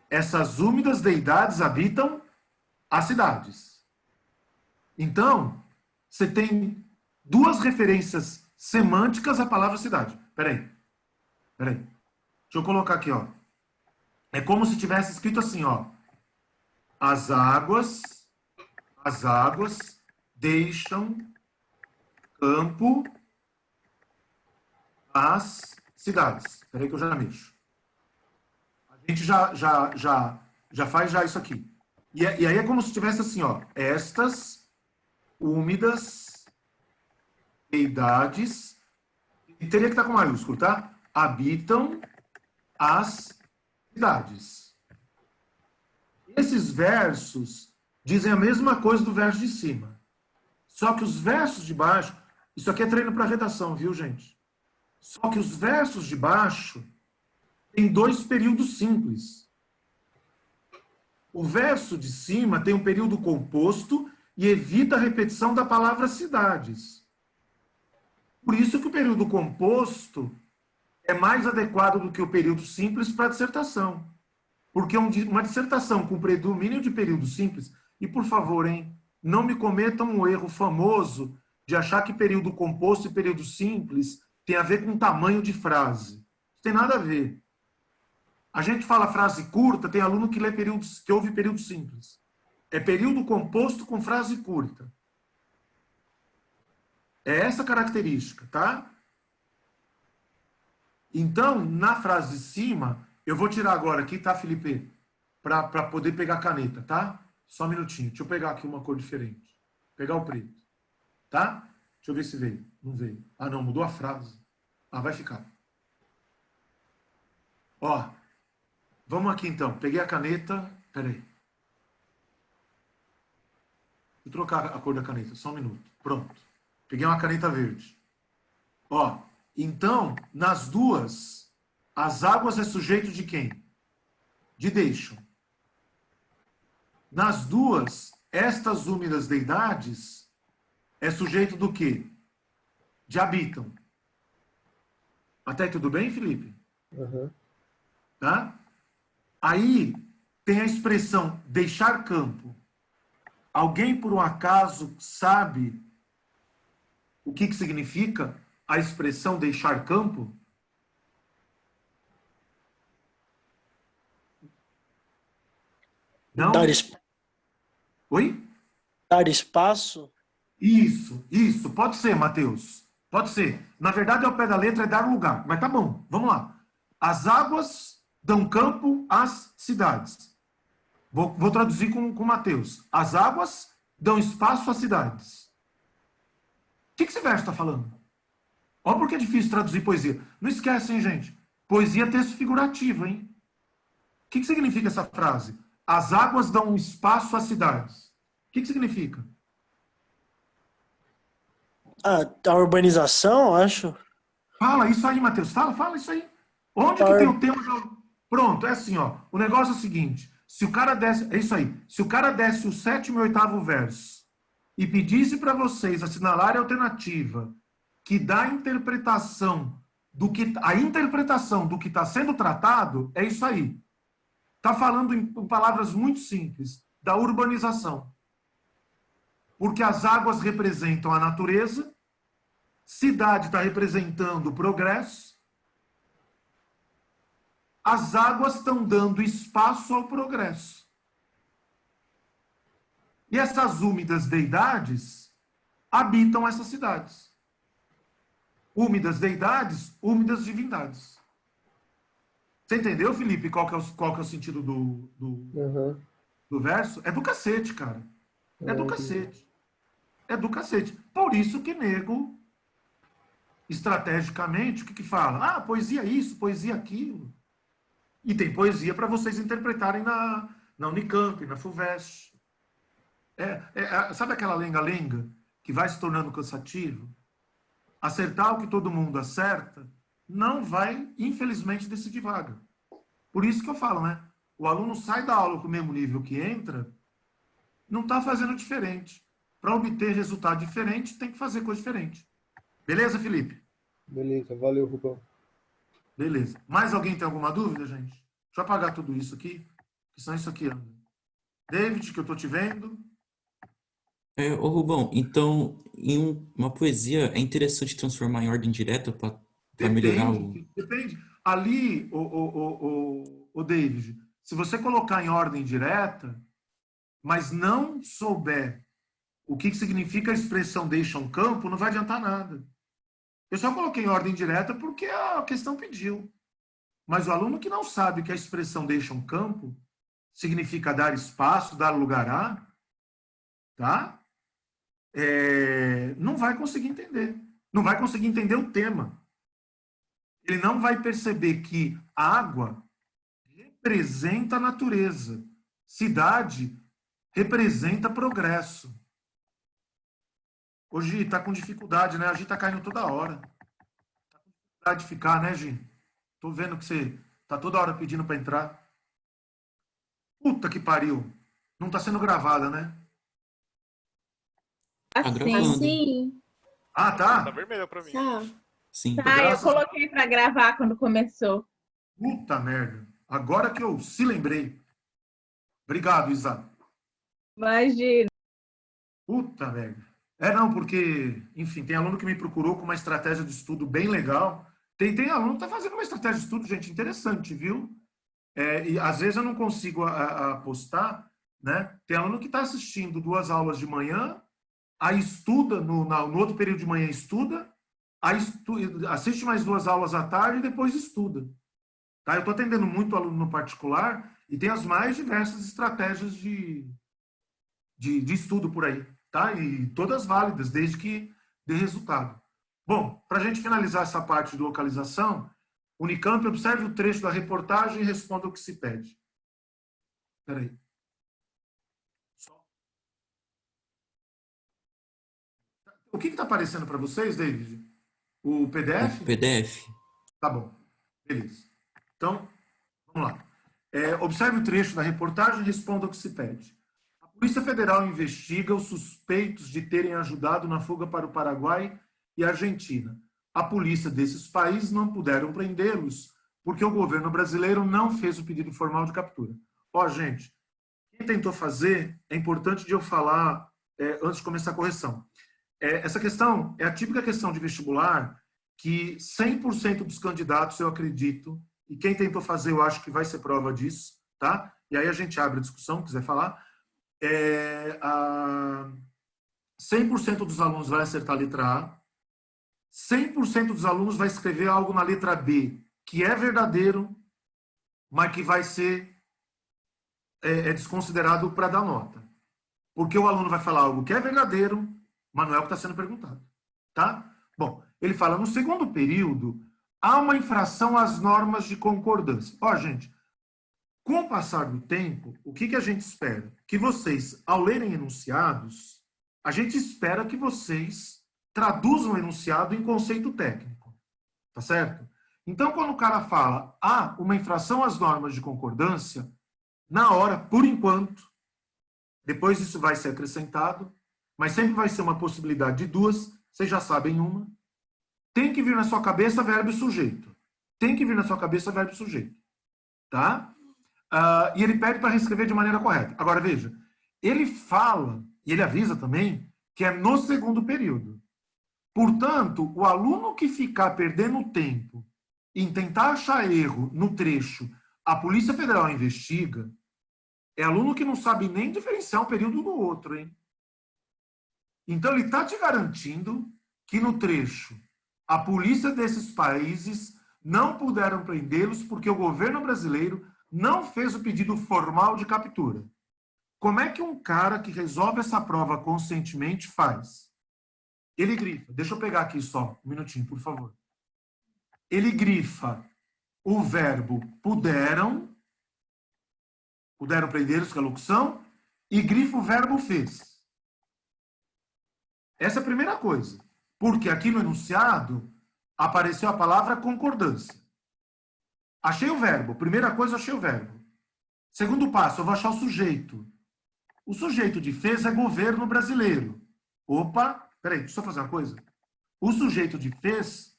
Essas úmidas deidades habitam as cidades. Então, você tem duas referências semânticas à palavra cidade. Peraí. Deixa eu colocar aqui, ó. É como se tivesse escrito assim, ó. As águas deixam campo às cidades. Peraí que eu já mexo. A gente já faz já isso aqui. E aí é como se tivesse assim, ó. Estas úmidas deidades, e teria que estar com maiúsculo, tá? Habitam as cidades. Esses versos dizem a mesma coisa do verso de cima. Só que os versos de baixo, isso aqui é treino para redação, viu, gente? Só que os versos de baixo têm 2 períodos simples. O verso de cima tem um período composto e evita a repetição da palavra cidades. Por isso que o período composto é mais adequado do que o período simples para a dissertação. Porque uma dissertação com predomínio de período simples, e por favor, hein, não me cometam um erro famoso de achar que período composto e período simples tem a ver com tamanho de frase. Não tem nada a ver. A gente fala frase curta, tem aluno que ouve período simples. É período composto com frase curta. É essa característica, tá? Então, na frase de cima, eu vou tirar agora aqui, tá, Felipe? Para poder pegar a caneta, tá? Só um minutinho. Deixa eu pegar aqui uma cor diferente. Pegar o preto. Tá? Deixa eu ver se veio. Não veio. Ah, não, mudou a frase. Ah, vai ficar. Ó, vamos aqui então. Peguei a caneta. Peraí. Vou trocar a cor da caneta. Só um minuto. Pronto. Peguei uma caneta verde. Ó, então, nas duas, as águas é sujeito de quem? De deixam. Nas duas, estas úmidas deidades é sujeito do quê? De habitam. Até aí tudo bem, Felipe? Aham. Tá? Aí tem a expressão deixar campo. Alguém, por um acaso, sabe o que significa a expressão deixar campo? Não? Oi? Dar espaço? Isso. Pode ser, Mateus. Pode ser. Na verdade, ao pé da letra é dar lugar. Mas tá bom, vamos lá. As águas dão campo às cidades. Vou traduzir com Mateus. As águas dão espaço às cidades. O que esse verso está falando? Olha porque é difícil traduzir poesia. Não esquece, hein, gente? Poesia é texto figurativo, hein? O que significa essa frase? As águas dão espaço às cidades. O que significa? A urbanização, acho. Fala isso aí, Matheus. Fala isso aí. Onde que tem o tema? Pronto, é assim, ó. O negócio é o seguinte. Se o cara desse... É isso aí. Se o cara desse o 7º e 8º verso e pedisse para vocês assinalarem a alternativa que dá a interpretação do que está sendo tratado, é isso aí. Está falando em palavras muito simples, da urbanização. Porque as águas representam a natureza, cidade está representando o progresso, as águas estão dando espaço ao progresso. E essas úmidas deidades habitam essas cidades. Úmidas deidades, úmidas divindades. Você entendeu, Felipe, qual que é o sentido Aham. do verso? É do cacete, cara. É do entendi. cacete. É do cacete. Por isso que nego, estrategicamente, o que fala? Ah, poesia isso, poesia aquilo. E tem poesia para vocês interpretarem na Unicamp, na FUVEST. Sabe aquela lenga-lenga que vai se tornando cansativo? Acertar o que todo mundo acerta não vai, infelizmente, decidir vaga. Por isso que eu falo, né? O aluno sai da aula com o mesmo nível que entra, não está fazendo diferente. Para obter resultado diferente, tem que fazer coisa diferente. Beleza, Felipe? Beleza, valeu, Rubão. Beleza. Mais alguém tem alguma dúvida, gente? Deixa eu apagar tudo isso aqui, que senão isso aqui anda. David, que eu estou te vendo. Ô Rubão, então, em uma poesia, é interessante transformar em ordem direta para melhorar o... Depende. Ali, o David, se você colocar em ordem direta, mas não souber o que significa a expressão deixa um campo, não vai adiantar nada. Eu só coloquei em ordem direta porque a questão pediu. Mas o aluno que não sabe que a expressão deixa um campo significa dar espaço, dar lugar a, tá? Não vai conseguir entender. Não vai conseguir entender o tema. Ele não vai perceber que a água representa a natureza. Cidade representa progresso. Ô, Gi, tá com dificuldade, né? A Gi tá caindo toda hora. Tá com dificuldade de ficar, né, Gi? Tô vendo que você tá toda hora pedindo para entrar. Puta que pariu. Não tá sendo gravada, né? Tá Assim. gravando. Sim, Ah, tá? Tá vermelho pra mim. tá. Sim. Tá, eu Graças- coloquei pra gravar quando começou. Puta merda. Agora que eu se lembrei. Obrigado, Isa. Imagina. Puta merda. Não, porque, enfim, tem aluno que me procurou com uma estratégia de estudo bem legal. Tem aluno que tá fazendo uma estratégia de estudo, gente, interessante, viu? E às vezes eu não consigo apostar, né? Tem aluno que está assistindo 2 aulas de manhã, aí estuda, no outro período de manhã estuda, aí assiste mais 2 aulas à tarde e depois estuda. Tá? Eu estou atendendo muito aluno no particular e tem as mais diversas estratégias de estudo por aí. Tá? E todas válidas, desde que dê resultado. Bom, para a gente finalizar essa parte de localização, Unicamp, observe o trecho da reportagem e responda o que se pede. Espera aí. O que está aparecendo para vocês, David? O PDF? O PDF. Tá bom. Beleza. Então, vamos lá. Observe o trecho da reportagem e responda o que se pede. A Polícia Federal investiga os suspeitos de terem ajudado na fuga para o Paraguai e Argentina. A polícia desses países não puderam prendê-los porque o governo brasileiro não fez o pedido formal de captura. Ó, gente, quem tentou fazer, é importante de eu falar antes de começar a correção. Essa questão é a típica questão de vestibular que 100% dos candidatos, eu acredito, e quem tentou fazer, eu acho que vai ser prova disso, tá? E aí a gente abre a discussão, quiser falar. 100% dos alunos vai acertar a letra A, 100% dos alunos vai escrever algo na letra B, que é verdadeiro, mas que vai ser desconsiderado para dar nota. Porque o aluno vai falar algo que é verdadeiro, mas não é o que está sendo perguntado. Tá? Bom, ele fala, no segundo período, há uma infração às normas de concordância. Ó, gente, com o passar do tempo, o que a gente espera? Que vocês, ao lerem enunciados, a gente espera que vocês traduzam o enunciado em conceito técnico. Tá certo? Então, quando o cara fala, há uma infração às normas de concordância, na hora, por enquanto, depois isso vai ser acrescentado, mas sempre vai ser uma possibilidade de 2, vocês já sabem uma. Tem que vir na sua cabeça verbo e sujeito. Tem que vir na sua cabeça verbo e sujeito. Tá? E ele pede para reescrever de maneira correta. Agora, veja, ele fala, e ele avisa também, que é no segundo período. Portanto, o aluno que ficar perdendo tempo em tentar achar erro no trecho a Polícia Federal investiga, é aluno que não sabe nem diferenciar um período do outro, hein? Então, ele está te garantindo que no trecho a polícia desses países não puderam prendê-los porque o governo brasileiro não fez o pedido formal de captura. Como é que um cara que resolve essa prova conscientemente faz? Ele grifa, deixa eu pegar aqui só, um minutinho, por favor. Ele grifa o verbo puderam prendê-los, que é a locução, e grifa o verbo fez. Essa é a primeira coisa. Porque aqui no enunciado apareceu a palavra concordância. Achei o verbo. Primeira coisa, achei o verbo. Segundo passo, eu vou achar o sujeito. O sujeito de fez é governo brasileiro. Opa, peraí, deixa eu fazer uma coisa. O sujeito de fez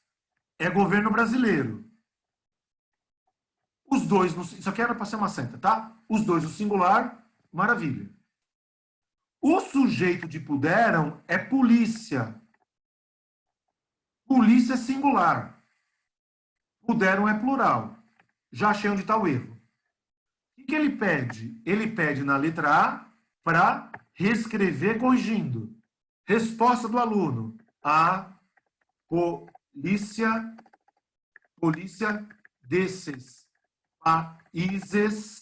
é governo brasileiro. Os dois, isso aqui era para ser uma seta, tá? Os dois, o singular, maravilha. O sujeito de puderam é polícia. Polícia é singular. Puderam é plural. Já achei onde está o erro. O que ele pede? Ele pede na letra A para reescrever corrigindo. Resposta do aluno. A polícia desses países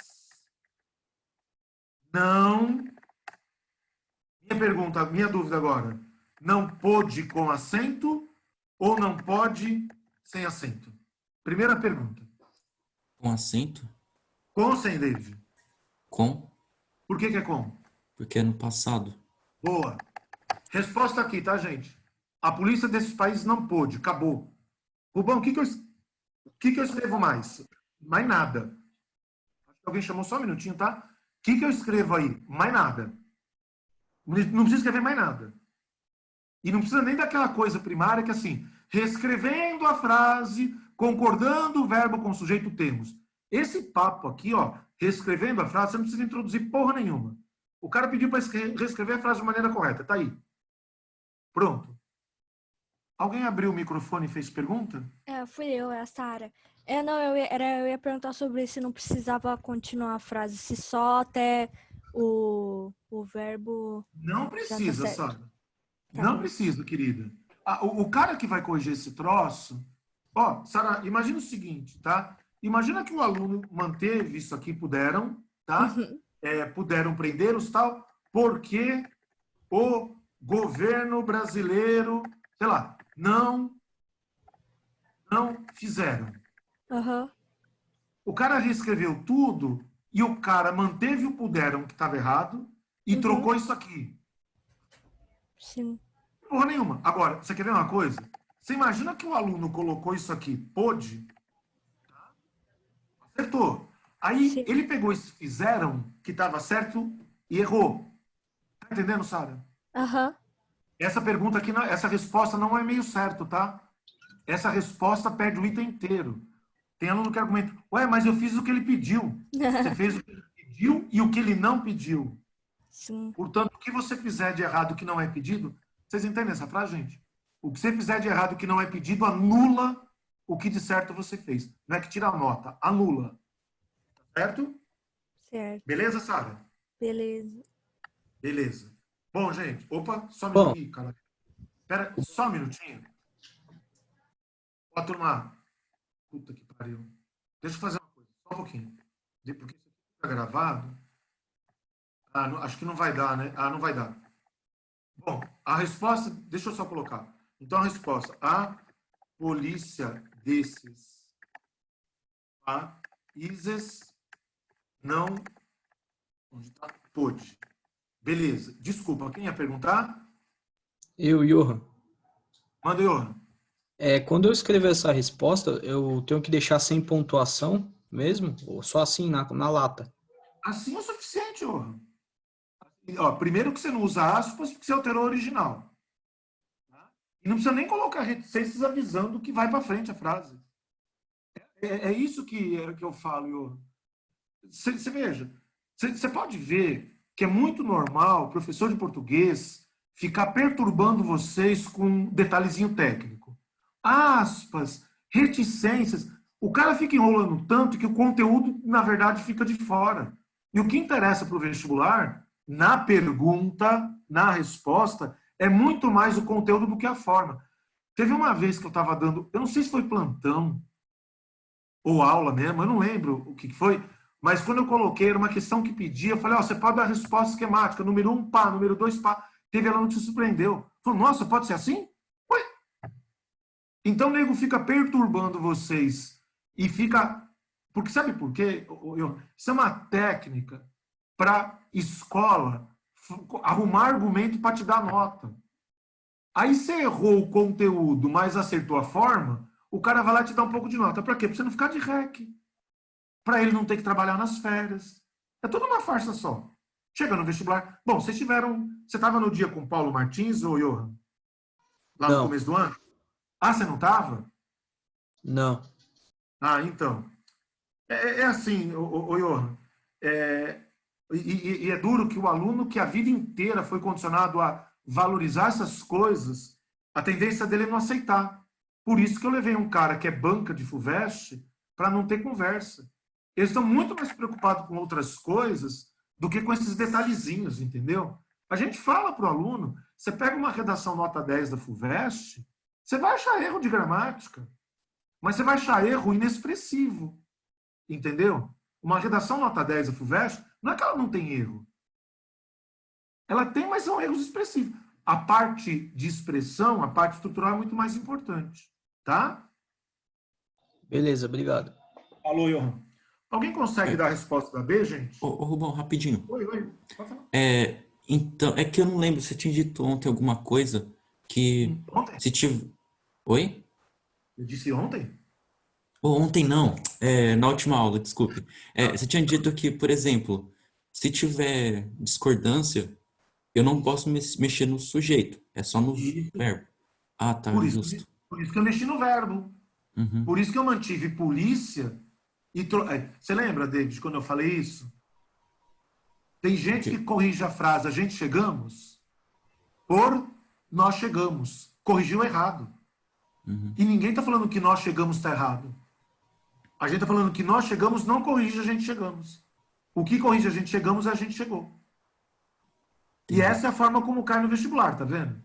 não... Minha dúvida agora. Não pode com acento ou não pode sem acento? Primeira pergunta. Com acento? Com ou sem, David? Com, Por que é com? porque é no passado. Boa. Resposta aqui, tá, gente? A polícia desses países não pôde. Acabou. Rubão, o que eu escrevo mais? Mais nada. Acho que alguém chamou só um minutinho, tá? O que eu escrevo aí? Mais nada. Não precisa escrever mais nada. E não precisa nem daquela coisa primária que assim, reescrevendo a frase, concordando o verbo com o sujeito temos. Esse papo aqui, ó, reescrevendo a frase, você não precisa introduzir porra nenhuma. O cara pediu para reescrever a frase de maneira correta. Tá aí. Pronto. Alguém abriu o microfone e fez pergunta? Fui eu, é a Sara. Não, eu ia perguntar sobre se não precisava continuar a frase, se só até o verbo Não já tá precisa, certo. Sara. Tá Não bom. precisa, querida. O cara que vai corrigir esse troço... Ó, Sara, imagina o seguinte, tá? Imagina que o aluno manteve isso aqui, puderam, tá? Uhum. Puderam prendê-los, tal, porque o governo brasileiro, sei lá, não fizeram. Aham. O cara reescreveu tudo e o cara manteve o puderam, que estava errado, e Uhum. trocou isso aqui. Sim. Porra nenhuma. Agora, você quer ver uma coisa? Você imagina que o aluno colocou isso aqui, pôde, acertou. Aí Sim. ele pegou esse fizeram, que estava certo, e errou. Tá entendendo, Sara? Aham. Essa pergunta aqui, essa resposta não é meio certo, tá? Essa resposta perde o item inteiro. Tem aluno que argumenta, ué, mas eu fiz o que ele pediu. Você fez o que ele pediu e o que ele não pediu. Sim. Portanto, o que você fizer de errado que não é pedido, vocês entendem essa frase, gente? O que você fizer de errado que não é pedido, anula o que de certo você fez. Não é que tira a nota, anula. Certo? Certo. Beleza, Sara? Beleza. Beleza. Bom, gente, opa, só um Bom. minutinho, cara. Espera, só um minutinho. Ó, turma. Puta que pariu. Deixa eu fazer uma coisa, só um pouquinho. Porque isso aqui está gravado. Acho que não vai dar, né? Não vai dar. Bom, a resposta, deixa eu só colocar. Então, a resposta, a polícia desses países não onde tá? Pôde. Beleza. Desculpa, quem ia perguntar? Eu, Johan. Manda, Johan. Quando eu escrever essa resposta, eu tenho que deixar sem pontuação mesmo? Ou só assim, na lata? Assim é o suficiente, Johan. Ó, primeiro que você não usa aspas, porque você alterou o original. Tá? E não precisa nem colocar reticências avisando que vai para frente a frase. É isso que eu falo, Johan. Você veja, você pode ver que é muito normal o professor de português ficar perturbando vocês com um detalhezinho técnico. Aspas, reticências. O cara fica enrolando tanto que o conteúdo, na verdade, fica de fora. E o que interessa para o vestibular, na pergunta, na resposta, é muito mais o conteúdo do que a forma. Teve uma vez que eu estava dando, eu não sei se foi plantão ou aula mesmo, eu não lembro o que foi, mas quando eu coloquei, era uma questão que pedia, eu falei, você pode dar a resposta esquemática, número 1, pá, número 2, pá. Teve aluno que se surpreendeu. Falou, nossa, pode ser assim? Ué? Então o nego fica perturbando vocês e fica... Porque sabe por quê? Isso é uma técnica para escola arrumar argumento para te dar nota. Aí você errou o conteúdo, mas acertou a forma, o cara vai lá te dar um pouco de nota. Para quê? Para você não ficar de rec. Para ele não ter que trabalhar nas férias. É toda uma farsa só. Chega no vestibular. Bom, vocês tiveram... Você estava no dia com o Paulo Martins ou Johan? Lá no começo do ano? Você não estava? Não. Então. É assim, o Johan. E é duro que o aluno que a vida inteira foi condicionado a valorizar essas coisas, a tendência dele é não aceitar. Por isso que eu levei um cara que é banca de FUVEST para não ter conversa. Eles estão muito mais preocupados com outras coisas do que com esses detalhezinhos, entendeu? A gente fala para o aluno, você pega uma redação nota 10 da FUVEST, você vai achar erro de gramática, mas você vai achar erro inexpressivo, entendeu? Uma redação nota 10 da FUVEST, não é que ela não tem erro. Ela tem, mas são erros expressivos. A parte de expressão, a parte estrutural é muito mais importante, tá? Beleza, obrigado. Alô, Johan. Alguém consegue dar a resposta da B, gente? Ô, Rubão, rapidinho. Oi. Pode falar. Então, é que eu não lembro, você tinha dito ontem alguma coisa que... Ontem? Se tiver... Oi? Eu disse ontem? Ontem não, na última aula, desculpe. Você tinha dito que, por exemplo, se tiver discordância, eu não posso mexer no sujeito, é só no verbo. Tá, justo. Por isso que eu mexi no verbo. Uhum. Por isso que eu mantive polícia e... Você lembra, David, quando eu falei isso? Tem gente que corrige a frase, a gente chegamos, por nós chegamos. Corrigiu errado. Uhum. E ninguém está falando que nós chegamos está errado. A gente está falando que nós chegamos não corrige a gente chegamos. O que corrige a gente chegamos é a gente chegou. E essa é a forma como cai no vestibular, tá vendo?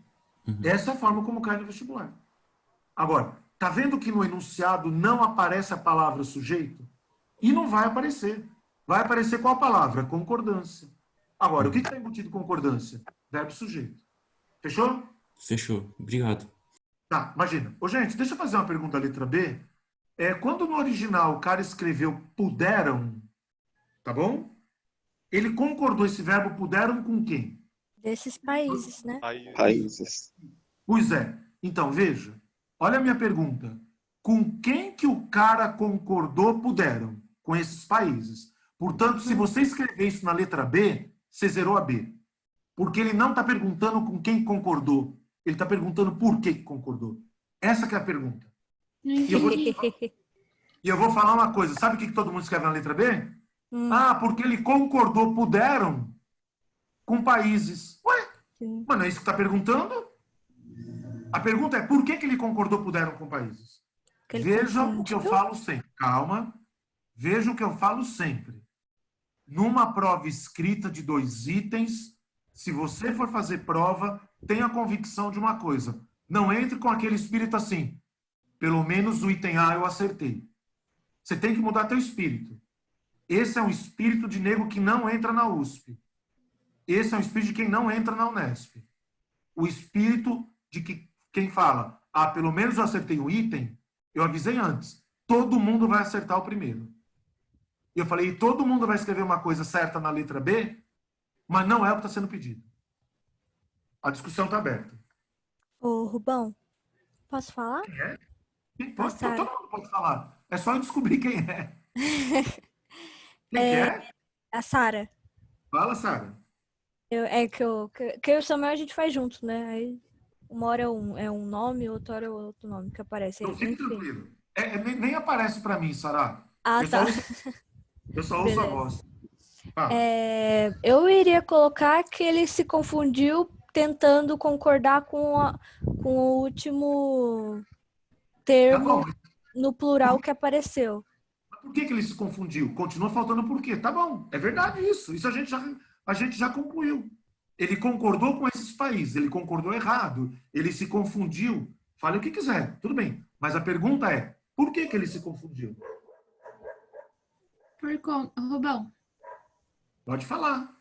Uhum. Essa é a forma como cai no vestibular. Agora, tá vendo que no enunciado não aparece a palavra sujeito? E não vai aparecer. Vai aparecer qual palavra? Concordância. Agora, o que está embutido em concordância? Verbo sujeito. Fechou? Fechou. Obrigado. Tá, imagina. Ô, gente, deixa eu fazer uma pergunta da letra B. Quando no original o cara escreveu puderam, tá bom? Ele concordou esse verbo puderam com quem? Desses países, né? Países. Pois é. Então, veja. Olha a minha pergunta. Com quem que o cara concordou puderam? Com esses países. Portanto, se você escrever isso na letra B, você zerou a B. Porque ele não está perguntando com quem concordou. Ele está perguntando por que concordou. Essa que é a pergunta. E eu vou falar uma coisa. Sabe o que todo mundo escreve na letra B? Ah, porque ele concordou, puderam, com países. Ué, mas não é isso que está perguntando? A pergunta é, por que ele concordou, puderam, com países? Veja o que eu falo sempre. Calma. Veja o que eu falo sempre. Numa prova escrita de 2 itens, se você for fazer prova, tenha convicção de uma coisa. Não entre com aquele espírito assim. Pelo menos o item A eu acertei. Você tem que mudar teu espírito. Esse é um espírito de nego que não entra na USP. Esse é um espírito de quem não entra na Unesp. O espírito de que quem fala, pelo menos eu acertei um item, eu avisei antes. Todo mundo vai acertar o primeiro. E eu falei, todo mundo vai escrever uma coisa certa na letra B, mas não é o que está sendo pedido. A discussão está aberta. Ô, Rubão, posso falar? Quem é? Quem pode? Sara. Todo mundo pode falar. É só eu descobrir quem é. Quem que é? A Sara. Fala, Sara. Que eu e o Samuel a gente faz junto, né? Aí uma hora é um nome, outra hora é outro nome que aparece. Não, Aí, fique enfim. tranquilo. Nem aparece para mim, Sara. Ah, tá. Eu só ouço a Beleza. voz. Fala. Eu iria colocar que ele se confundiu tentando concordar com o último termo Tá bom, mas no plural que apareceu. por que ele se confundiu? Continua faltando por quê? Tá bom, é verdade isso. Isso a gente já concluiu. Ele concordou com esses países, ele concordou errado, ele se confundiu. Fale o que quiser, tudo bem. Mas a pergunta é, por que ele se confundiu? Rubão, Pode falar.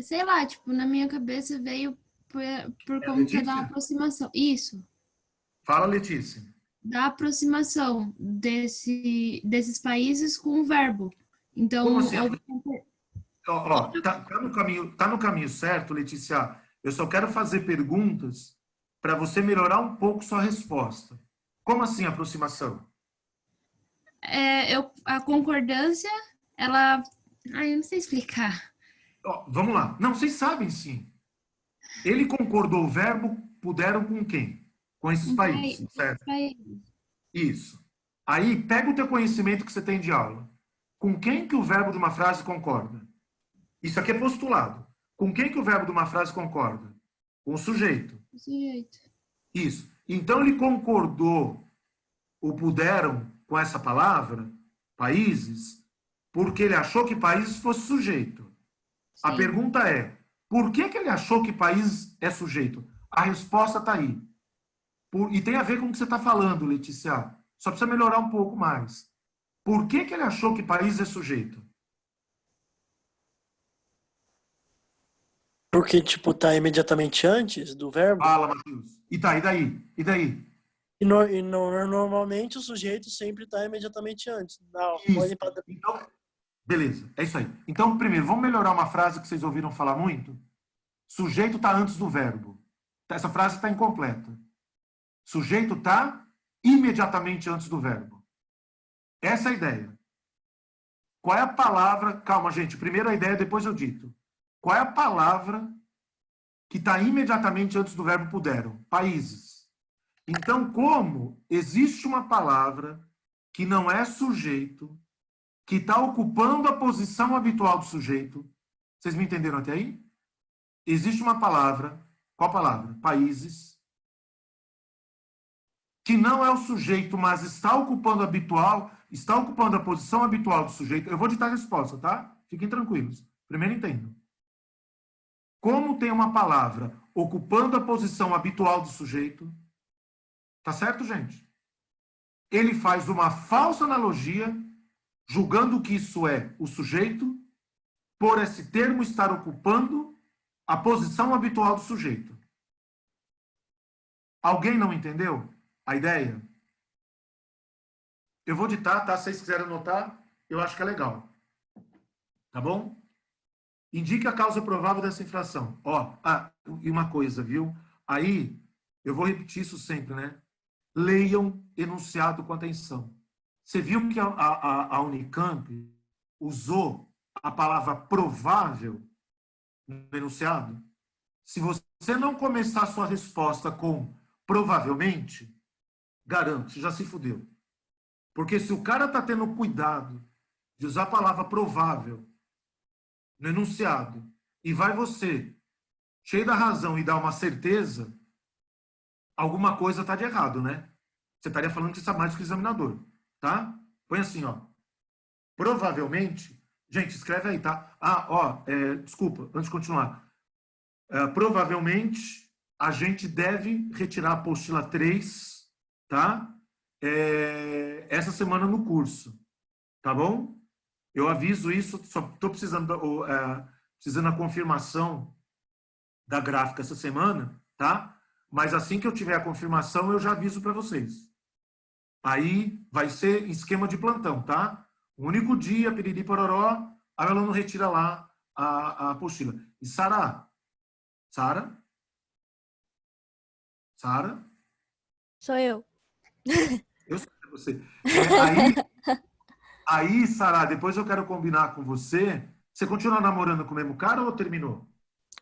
sei lá, tipo, na minha cabeça veio por conta Letícia? da aproximação. Isso, Fala, Letícia. da aproximação desses países com o verbo. Então, Como assim? Tá no caminho certo, Letícia. Eu só quero fazer perguntas para você melhorar um pouco sua resposta. Como assim aproximação? a concordância, ela... Ai, eu não sei explicar. Vamos lá. Não, vocês sabem sim. Ele concordou o verbo, puderam com quem? Com esses países, certo? Isso. Aí, pega o teu conhecimento que você tem de aula. Com quem que o verbo de uma frase concorda? Isso aqui é postulado. Com quem que o verbo de uma frase concorda? Com o sujeito. Sujeito. Isso. Então, ele concordou ou puderam com essa palavra, países, porque ele achou que países fosse sujeito. A Sim. pergunta é, por que ele achou que país é sujeito? A resposta está aí. E tem a ver com o que você está falando, Letícia. Só precisa melhorar um pouco mais. Por que ele achou que país é sujeito? Porque, tipo, tá imediatamente antes do verbo. Fala, Matheus. E daí? E daí? Normalmente o sujeito sempre tá imediatamente antes. Não, Isso. Então, beleza, é isso aí. Então, primeiro, vamos melhorar uma frase que vocês ouviram falar muito? Sujeito está antes do verbo. Essa frase está incompleta. Sujeito está imediatamente antes do verbo. Essa é a ideia. Qual é a palavra... Calma, gente. Primeiro a ideia, depois eu dito. Qual é a palavra que está imediatamente antes do verbo puderam? Países. Então, como existe uma palavra que não é sujeito, que está ocupando a posição habitual do sujeito, vocês me entenderam até aí? Existe uma palavra, qual palavra? Países, que não é o sujeito, mas está ocupando a posição habitual do sujeito. Eu vou ditar a resposta, tá? Fiquem tranquilos. Primeiro entendam. como tem uma palavra ocupando a posição habitual do sujeito, tá certo, gente? Ele faz uma falsa analogia, julgando que isso é o sujeito, por esse termo estar ocupando a posição habitual do sujeito. Alguém não entendeu a ideia? Eu vou ditar, tá? Se vocês quiserem anotar, eu acho que é legal. Tá bom? Indique a causa provável dessa infração. Ó, e uma coisa, viu? Aí, eu vou repetir isso sempre, né? Leiam enunciado com atenção. Você viu que a Unicamp usou a palavra provável no enunciado? Se você não começar a sua resposta com provavelmente, garanto, você já se fudeu. Porque se o cara está tendo cuidado de usar a palavra provável no enunciado e vai você, cheio da razão, e dar uma certeza, alguma coisa está de errado, né? Você estaria falando que você sabe mais do que o examinador, tá? Põe assim, ó. Provavelmente, gente, escreve aí, tá? Desculpa, antes de continuar. Provavelmente, a gente deve retirar a apostila 3, tá? Essa semana no curso, tá bom? Eu aviso isso, só estou precisando da confirmação da gráfica essa semana, tá? Mas assim que eu tiver a confirmação, eu já aviso para vocês. Aí vai ser esquema de plantão, tá? O único dia, piriri pororó, a aluno retira lá a apostila. E Sara? Sou eu. Eu sei que é você. Aí, Sara, depois eu quero combinar com você. Você continua namorando com o mesmo cara ou terminou?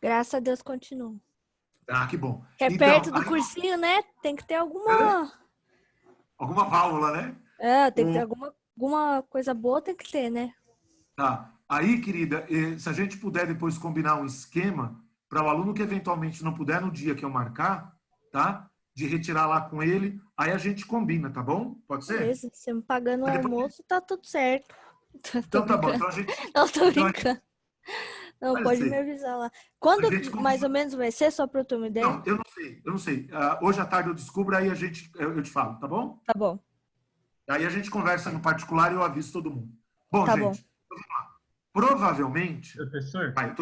Graças a Deus, continuo. Ah, que bom. Que é Então, perto do cursinho, né? Tem que ter alguma... alguma válvula, né? Tem que ter alguma coisa boa, tem que ter, né? Tá. Aí, querida, se a gente puder depois combinar um esquema para o aluno que eventualmente não puder no dia que eu marcar, tá? De retirar lá com ele, aí a gente combina, tá bom? Pode ser? Beleza, você me pagando o Mas depois- almoço, tá tudo certo. Então tá bom. Então a gente... Não, tô então, brincando. Não, Pode pode ser. me avisar lá. Quando A gente mais ou menos vai ser, só pra eu ter uma ideia? Não, eu não sei. Hoje à tarde eu descubro, aí eu te falo, tá bom? Tá bom. Aí a gente conversa no particular e eu aviso todo mundo. Bom, Tá gente, vamos lá. Provavelmente... Professor? Vai,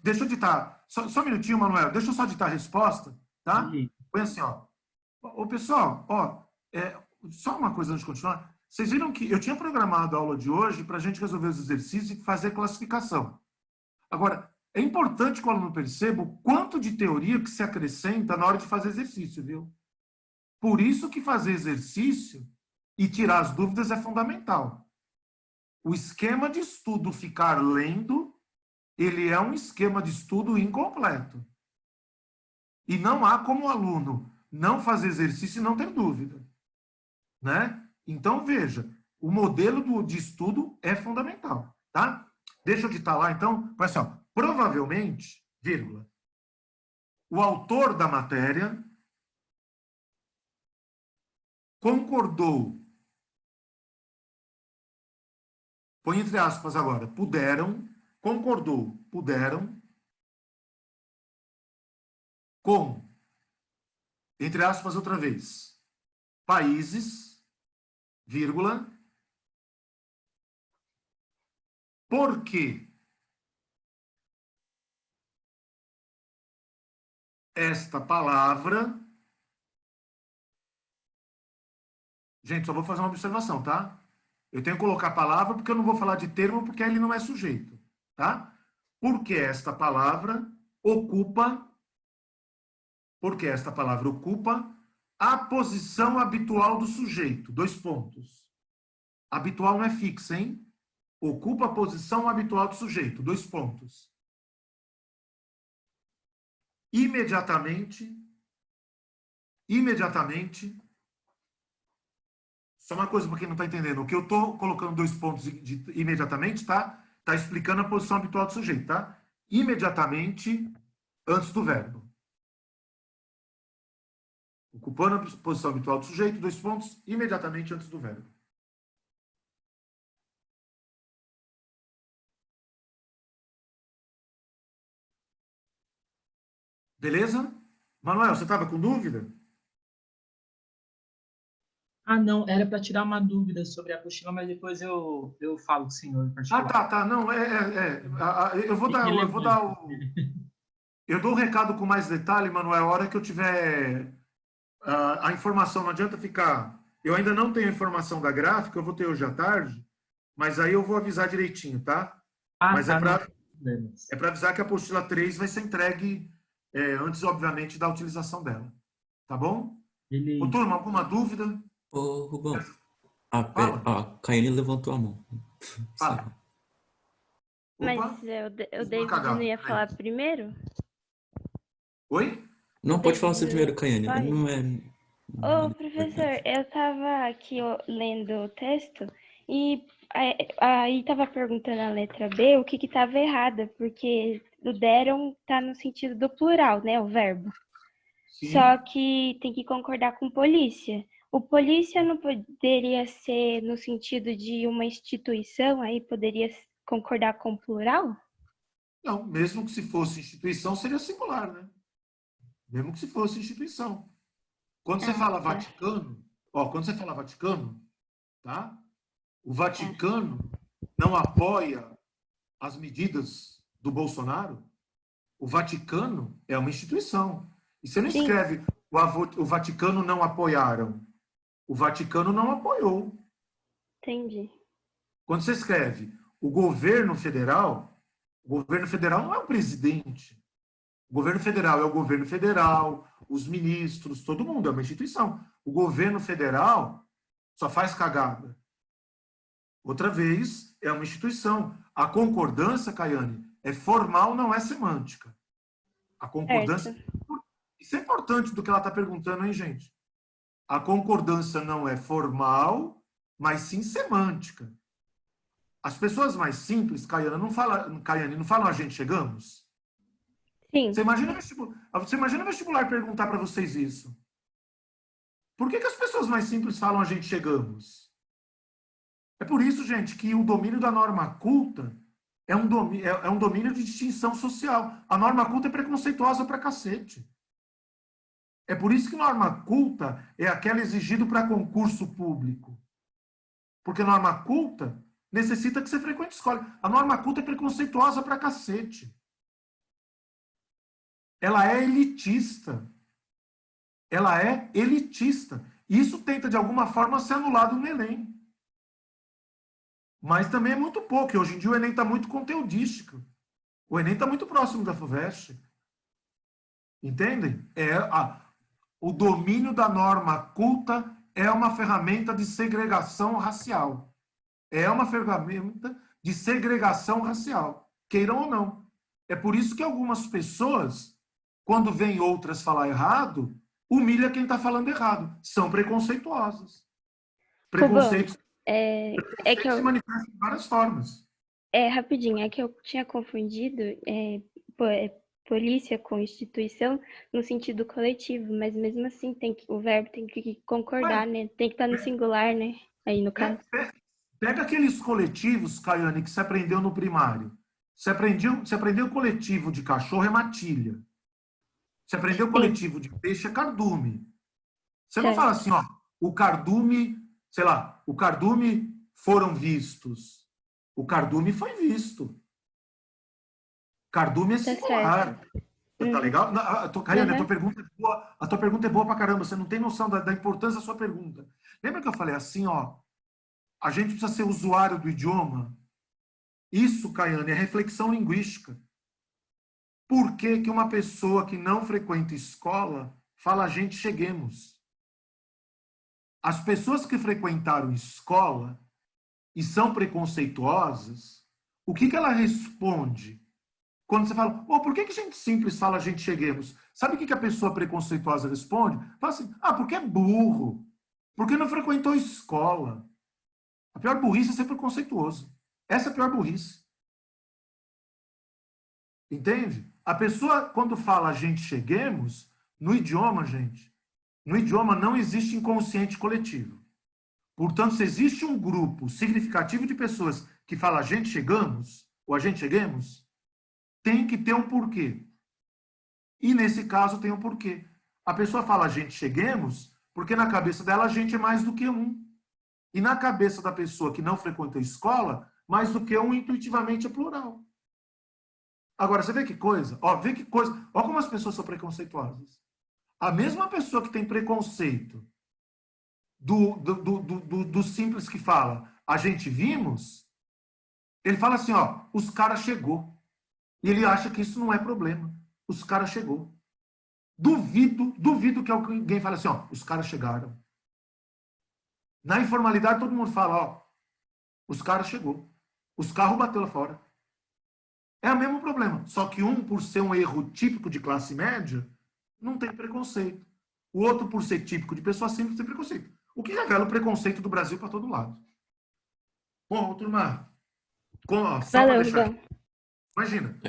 deixa eu ditar. Só um minutinho, Manuel. Deixa eu só ditar a resposta, tá? Põe assim, ó. Ô, pessoal, só uma coisa antes de continuar. Vocês viram que eu tinha programado a aula de hoje para a gente resolver os exercícios e fazer classificação. Agora, é importante que o aluno perceba o quanto de teoria que se acrescenta na hora de fazer exercício, viu? Por isso que fazer exercício e tirar as dúvidas é fundamental. O esquema de estudo ficar lendo, ele é um esquema de estudo incompleto. E não há como o aluno não fazer exercício e não ter dúvida, né? Então, veja, o modelo de estudo é fundamental, tá? Deixa eu ditar lá, então, vai assim, ó, provavelmente, vírgula, o autor da matéria concordou, põe entre aspas agora, puderam, com, entre aspas outra vez, países, vírgula, porque esta palavra... Gente, só vou fazer uma observação, tá? Eu tenho que colocar a palavra porque eu não vou falar de termo porque ele não é sujeito, tá? Porque esta palavra ocupa a posição habitual do sujeito. 2 pontos. Habitual não é fixa, hein? Ocupa a posição habitual do sujeito. 2 pontos. Imediatamente, só uma coisa para quem não está entendendo. O que eu estou colocando 2 pontos de imediatamente, tá? Está explicando a posição habitual do sujeito, tá? Imediatamente antes do verbo. Ocupando a posição habitual do sujeito, 2 pontos, imediatamente antes do verbo. Beleza? Manuel, você estava com dúvida? Ah, não, era para tirar uma dúvida sobre a apostila, mas depois eu falo com o senhor em Ah, particular. tá. Não, eu vou dar, eu dou o recado com mais detalhe, Manuel, a hora que eu tiver a informação. Não adianta ficar. Eu ainda não tenho a informação da gráfica, eu vou ter hoje à tarde, mas aí eu vou avisar direitinho, tá? Ah, Mas tá, é não para tem problemas. avisar que a apostila 3 vai ser entregue antes, obviamente, da utilização dela. Tá bom? Ô, Beleza. turma, alguma dúvida? Ô, Rubão, Fala. a Caiane levantou a mão. Fala. Mas Opa, o fiz uma David cagada. não ia Peraí. falar primeiro? Oi? Não, pode falar David você primeiro, Caiane. pode? Não é Ô, nada professor, importante. eu estava aqui lendo o texto e aí estava perguntando a letra B o que estava errada, porque o deram está no sentido do plural, né, o verbo. Só Sim. que tem que concordar com polícia. O polícia não poderia ser no sentido de uma instituição, aí poderia concordar com o plural? Não, mesmo que se fosse instituição, seria singular, né? Mesmo que se fosse instituição. Quando você fala Tá. Vaticano, quando você fala Vaticano, tá? O Tá. Vaticano não apoia as medidas do Bolsonaro. O Vaticano é uma instituição. E você não Sim. escreve o Vaticano não apoiaram. O Vaticano não apoiou. Entendi. Quando você escreve o governo federal não é o presidente. O governo federal é o governo federal, os ministros, todo mundo, é uma instituição. O governo federal só faz cagada. Outra vez, é uma instituição. A concordância, Caiane, é formal, não é semântica. A concordância... Isso é importante do que ela está perguntando, hein, gente? A concordância não é formal, mas sim semântica. As pessoas mais simples, Caiane, não falam a gente chegamos? Sim. Você imagina o vestibular perguntar para vocês isso. Por que as pessoas mais simples falam a gente chegamos? É por isso, gente, que o domínio da norma culta é um domínio de distinção social. A norma culta é preconceituosa pra cacete. É por isso que norma culta é aquela exigida para concurso público. Porque norma culta necessita que você frequente escola. A norma culta é preconceituosa pra cacete. Ela é elitista. Ela é elitista. Isso tenta, de alguma forma, ser anulado no Enem. Mas também é muito pouco. E hoje em dia o Enem está muito conteudístico. O Enem está muito próximo da FUVEST. Entendem? O domínio da norma culta é uma ferramenta de segregação racial. É uma ferramenta de segregação racial. Queiram ou não. É por isso que algumas pessoas, quando veem outras falar errado, humilha quem está falando errado. São preconceituosas. Preconceitos, que se manifestam de várias formas. Rapidinho, é que eu tinha confundido polícia com instituição no sentido coletivo, mas mesmo assim o verbo tem que concordar, né? Tem que estar no singular, né? Aí no caso. Pega aqueles coletivos, Caiane, que você aprendeu no primário. Você aprendeu o coletivo de cachorro é matilha. Você aprendeu o coletivo de peixe é cardume. Você não fala assim, o cardume, sei lá, o cardume foram vistos. O cardume foi visto. Cardume é singular. Tá legal? Caiane, a tua pergunta é boa pra caramba. Você não tem noção da importância da sua pergunta. Lembra que eu falei assim, a gente precisa ser usuário do idioma? Isso, Caiane, é reflexão linguística. Por que que uma pessoa que não frequenta escola fala a gente cheguemos? As pessoas que frequentaram escola e são preconceituosas, o que que ela responde? Quando você fala, por que que gente simples fala a gente cheguemos? Sabe o que que a pessoa preconceituosa responde? Fala assim, porque é burro. Porque não frequentou escola. A pior burrice é ser preconceituoso. Essa é a pior burrice. Entende? A pessoa, quando fala a gente cheguemos, no idioma, gente, no idioma não existe inconsciente coletivo. Portanto, se existe um grupo significativo de pessoas que fala a gente chegamos, ou a gente cheguemos, tem que ter um porquê. E nesse caso tem um porquê. A pessoa fala a gente cheguemos, porque na cabeça dela a gente é mais do que um. E na cabeça da pessoa que não frequenta a escola, mais do que um intuitivamente é plural. Agora, você vê que coisa? Ó, vê que coisa. Ó como as pessoas são preconceituosas. A mesma pessoa que tem preconceito do simples que fala, a gente vimos, ele fala assim, ó, os caras chegou. E ele acha que isso não é problema. Os caras chegou. Duvido que alguém fale assim, ó, os caras chegaram. Na informalidade, todo mundo fala, ó, os caras chegou. Os carros bateu lá fora. É o mesmo problema. Só que um, por ser um erro típico de classe média, não tem preconceito. O outro, por ser típico de pessoa simples, tem preconceito. O que revela o preconceito do Brasil para todo lado. Bom, turma, só para deixar aqui. Imagina,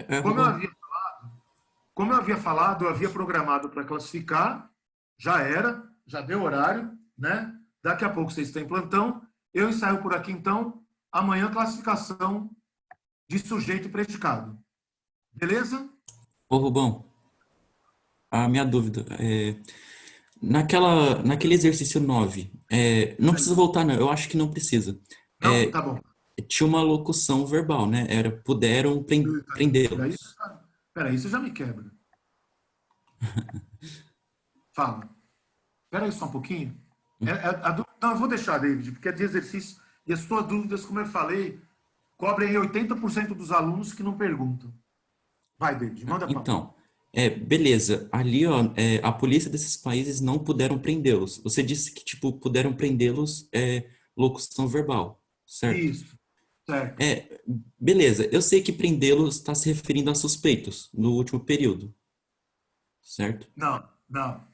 como eu havia falado, eu havia programado para classificar, já deu horário, né? Daqui a pouco vocês têm plantão. Eu ensaio por aqui, então, amanhã classificação de sujeito e predicado. Beleza? Ô, Rubão, a minha dúvida é... Naquele exercício 9, não precisa voltar, não. Eu acho que não precisa. Não, tá bom. Tinha uma locução verbal, né? Era puderam prendê-los. Peraí, você já me quebra. Fala. Peraí só um pouquinho. Não, eu vou deixar, David, porque é de exercício. E as suas dúvidas, como eu falei, cobrem 80% dos alunos que não perguntam. Vai, David, manda pra Então, beleza. Ali, ó, a polícia desses países não puderam prendê-los. Você disse que, tipo, puderam prendê-los locução verbal, certo? Isso, certo. Beleza. Eu sei que prendê-los está se referindo a suspeitos no último período, certo? Não.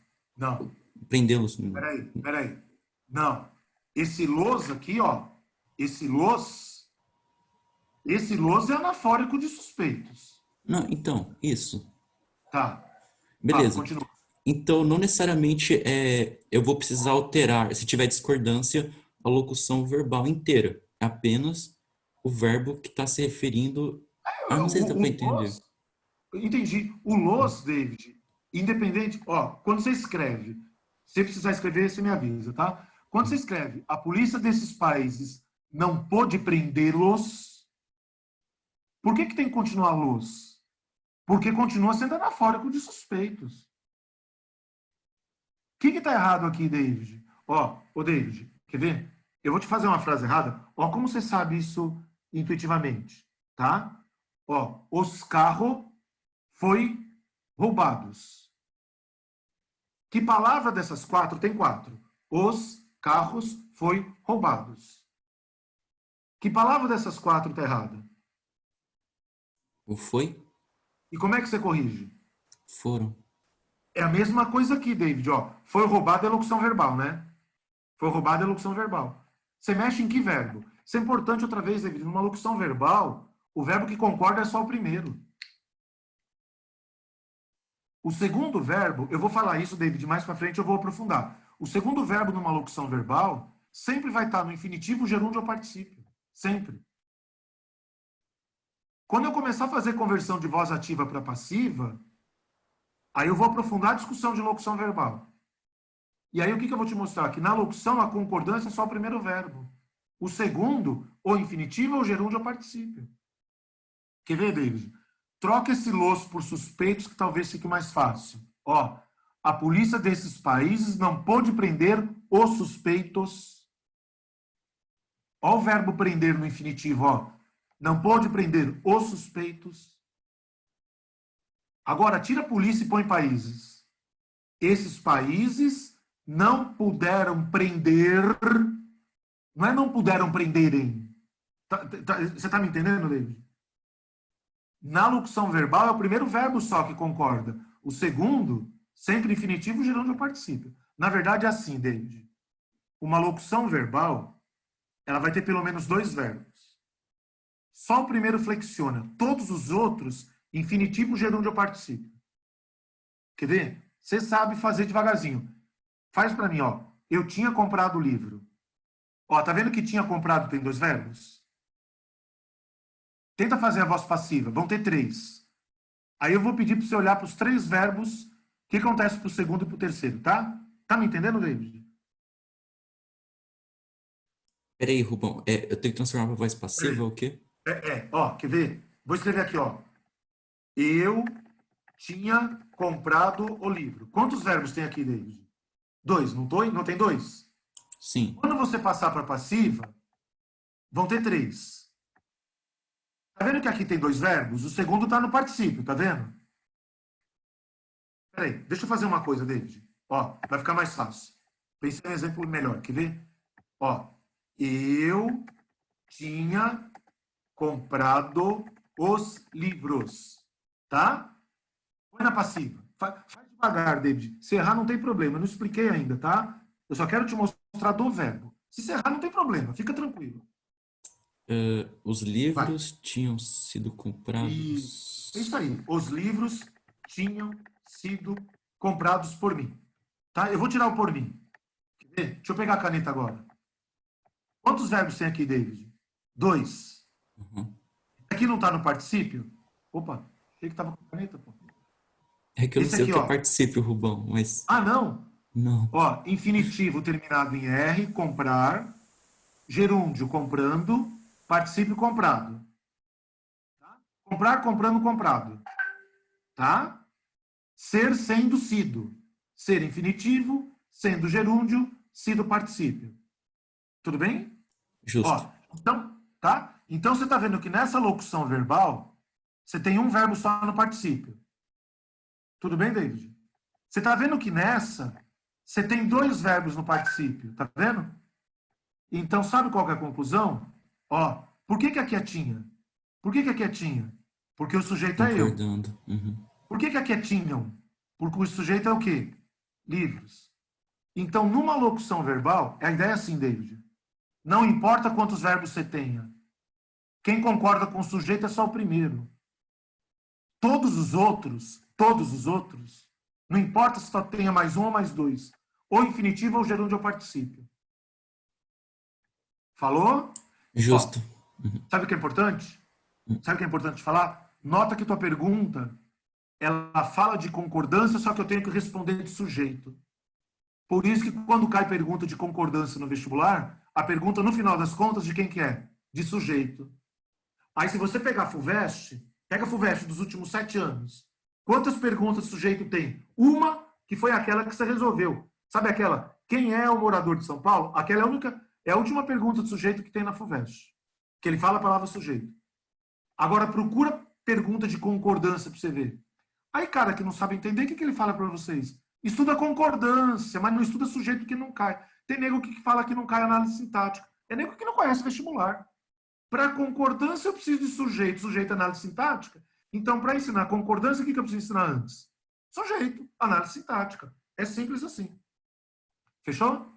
Prendê-los. Peraí. Não. Esse los aqui, ó, esse los é anafórico de suspeitos. Não, então, isso. Tá. Beleza. Continua. Então, não necessariamente eu vou precisar alterar, se tiver discordância, a locução verbal inteira. É apenas o verbo que está se referindo... não sei se dá para entender. Entendi. O los, David, independente... Ó, quando você escreve, se precisar escrever, você me avisa, tá? Quando você escreve, a polícia desses países não pôde prendê-los, por que tem que continuar los? Porque continua sendo anafórico de suspeitos. O que está errado aqui, David? Ô David, quer ver? Eu vou te fazer uma frase errada. Ó, como você sabe isso intuitivamente, tá? Ó, os carros foi roubados. Que palavra dessas quatro? Tem quatro. Os carros foi roubados. Que palavra dessas quatro está errada? O foi? E como é que você corrige? Foram. É a mesma coisa aqui, David. Ó, foi roubado é locução verbal, né? Foi roubado é locução verbal. Você mexe em que verbo? Isso é importante outra vez, David. Numa locução verbal, o verbo que concorda é só o primeiro. O segundo verbo, eu vou falar isso, David, mais para frente eu vou aprofundar. O segundo verbo numa locução verbal sempre vai estar no infinitivo, gerúndio ou particípio. Sempre. Quando eu começar a fazer conversão de voz ativa para passiva, aí eu vou aprofundar a discussão de locução verbal. E aí o que eu vou te mostrar? Que na locução a concordância é só o primeiro verbo. O segundo, ou infinitivo, ou gerúndio ou particípio. Quer ver, David? Troca esse los por suspeitos que talvez fique mais fácil. Ó, a polícia desses países não pôde prender os suspeitos. Ó o verbo prender no infinitivo, ó. Não pôde prender os suspeitos. Agora, tira a polícia e põe países. Esses países não puderam prender... Não é não puderam prenderem. Você está me entendendo, David? Na locução verbal é o primeiro verbo só que concorda. O segundo, sempre infinitivo, gerúndio ou particípio. Na verdade é assim, David. Uma locução verbal, ela vai ter pelo menos dois verbos. Só o primeiro flexiona. Todos os outros, infinitivo, gerúndio ou particípio. Quer ver? Você sabe fazer devagarzinho. Faz para mim, ó. Eu tinha comprado o livro. Ó, tá vendo que tinha comprado tem dois verbos? Tenta fazer a voz passiva. Vão ter três. Aí eu vou pedir para você olhar para os 3 verbos, o que acontece para o segundo e para o terceiro, tá? Tá me entendendo, David? Peraí, Rubão, eu tenho que transformar para voz passiva ou o quê? Ó, quer ver? Vou escrever aqui, ó. Eu tinha comprado o livro. Quantos verbos tem aqui, David? 2, não tem 2? Sim. Quando você passar para passiva, vão ter 3. Tá vendo que aqui tem 2 verbos? O segundo tá no particípio, tá vendo? Peraí, deixa eu fazer uma coisa, David. Ó, vai ficar mais fácil. Pensei em um exemplo melhor, quer ver? Ó, eu tinha comprado os livros, tá? Põe na passiva. Faz devagar, David. Se errar, não tem problema. Eu não expliquei ainda, tá? Eu só quero te mostrar do verbo. Se você errar, não tem problema. Fica tranquilo. Os livros tinham sido comprados... É isso aí. Os livros tinham sido comprados por mim. Tá? Eu vou tirar o por mim. Quer ver? Deixa eu pegar a caneta agora. Quantos verbos tem aqui, David? 2. Aqui não está no particípio? Opa, achei que estava com a caneta, pô. É que eu não Esse sei aqui, o que ó. é particípio, Rubão, mas... Ah, não? Não. Ó, infinitivo terminado em R, comprar. Gerúndio, comprando. Particípio, comprado. Tá? Comprar, comprando, comprado. Tá? Ser, sendo, sido. Ser, infinitivo. Sendo, gerúndio. Sido, particípio. Tudo bem? Justo. Ó, então, tá? Então, você está vendo que nessa locução verbal, você tem um verbo só no particípio. Tudo bem, David? Você está vendo que nessa, você tem 2 verbos no particípio. Tá vendo? Então, sabe qual que é a conclusão? Ó, por que aqui é tinha? Por que aqui é tinha? Porque o sujeito é eu. Concordando. Uhum. Por que aqui é tinham? Porque o sujeito é o quê? Livros. Então, numa locução verbal, a ideia é assim, David. Não importa quantos verbos você tenha. Quem concorda com o sujeito é só o primeiro. Todos os outros, não importa se só tenha mais um ou mais 2. Ou infinitivo ou gerúndio ou particípio. Falou? Justo. Ó, sabe o que é importante? Sabe o que é importante falar? Nota que tua pergunta, ela fala de concordância, só que eu tenho que responder de sujeito. Por isso que quando cai pergunta de concordância no vestibular, a pergunta, no final das contas, de quem que é? De sujeito. Aí, se você pegar a FUVEST, pega a FUVEST dos últimos 7 anos. Quantas perguntas o sujeito tem? Uma, que foi aquela que você resolveu. Sabe aquela? Quem é o morador de São Paulo? Aquela é a única, é a última pergunta do sujeito que tem na FUVEST. Que ele fala a palavra sujeito. Agora, procura pergunta de concordância para você ver. Aí, cara que não sabe entender, o que ele fala para vocês? Estuda concordância, mas não estuda sujeito que não cai. Tem nego que fala que não cai análise sintática. É nego que não conhece vestibular. Para concordância, eu preciso de sujeito. Sujeito, análise sintática. Então, para ensinar concordância, o que eu preciso ensinar antes? Sujeito, análise sintática. É simples assim. Fechou?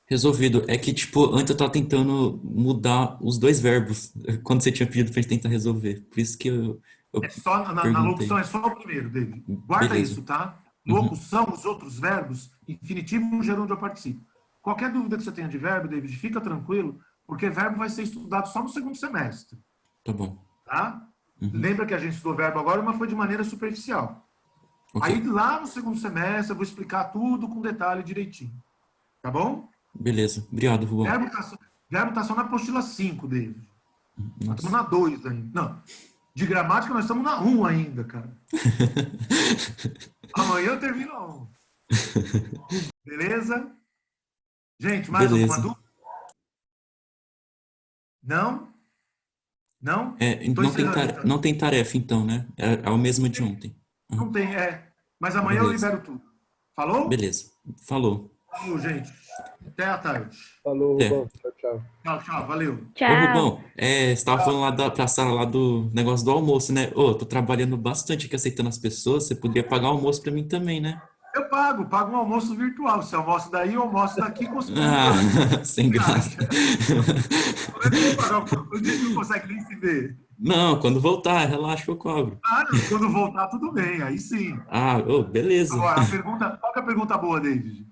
Resolvido. É que, tipo, antes eu tava tentando mudar os 2 verbos, quando você tinha pedido pra gente tentar resolver. Por isso que eu É só, na perguntei. locução é só o primeiro, David. Guarda Beleza. isso, tá? Locução, os outros verbos, infinitivo, gerúndio ou particípio. Qualquer dúvida que você tenha de verbo, David, fica tranquilo, porque verbo vai ser estudado só no segundo semestre. Tá bom. Tá? Lembra que a gente estudou verbo agora, mas foi de maneira superficial. Ok. Aí lá no segundo semestre eu vou explicar tudo com detalhe direitinho. Tá bom? Beleza. Obrigado, Rubão. Verbo tá só na apostila 5, David. Nós Nossa. estamos na 2 ainda. Não. De gramática nós estamos na 1 ainda, cara. Amanhã eu termino a 1. Beleza? Gente, mais Beleza. alguma dúvida? Não? Não? Tô Não tem, encerrando, então. não tem tarefa, então, né? É o mesmo de ontem. Não tem, Mas amanhã eu Beleza. libero tudo. Falou? Beleza. Falou. Falou, gente. Até à tarde. Falou, Até. Rubão. Tchau, tchau. Tchau, tchau. Valeu. Ô, Rubão, você tava falando lá pra Sara lá do negócio do almoço, né? Ô, tô trabalhando bastante aqui aceitando as pessoas, você poderia pagar o almoço pra mim também, né? Eu pago um almoço virtual. Se eu almoço daí, eu almoço daqui. Sem graça. O dia que não consegue nem se ver. Não, quando voltar, relaxa que eu cobro. Ah, não, quando voltar, tudo bem. Aí sim. Ah, beleza. Agora, qual que é a pergunta boa, David?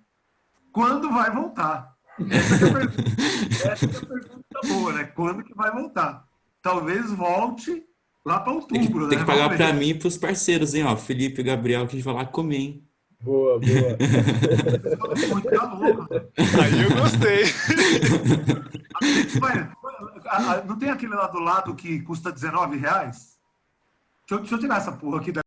Quando vai voltar? Essa é a pergunta boa, né? Quando que vai voltar? Talvez volte Lá para outubro, Tem né? que pagar Vamos pra ver. mim e pros parceiros, hein, ó. Felipe e Gabriel, que a gente vai lá comer, hein? Boa, boa. Muito, tá louco. Aí eu gostei. Não tem aquele lá do lado que custa R$19? Deixa eu tirar essa porra aqui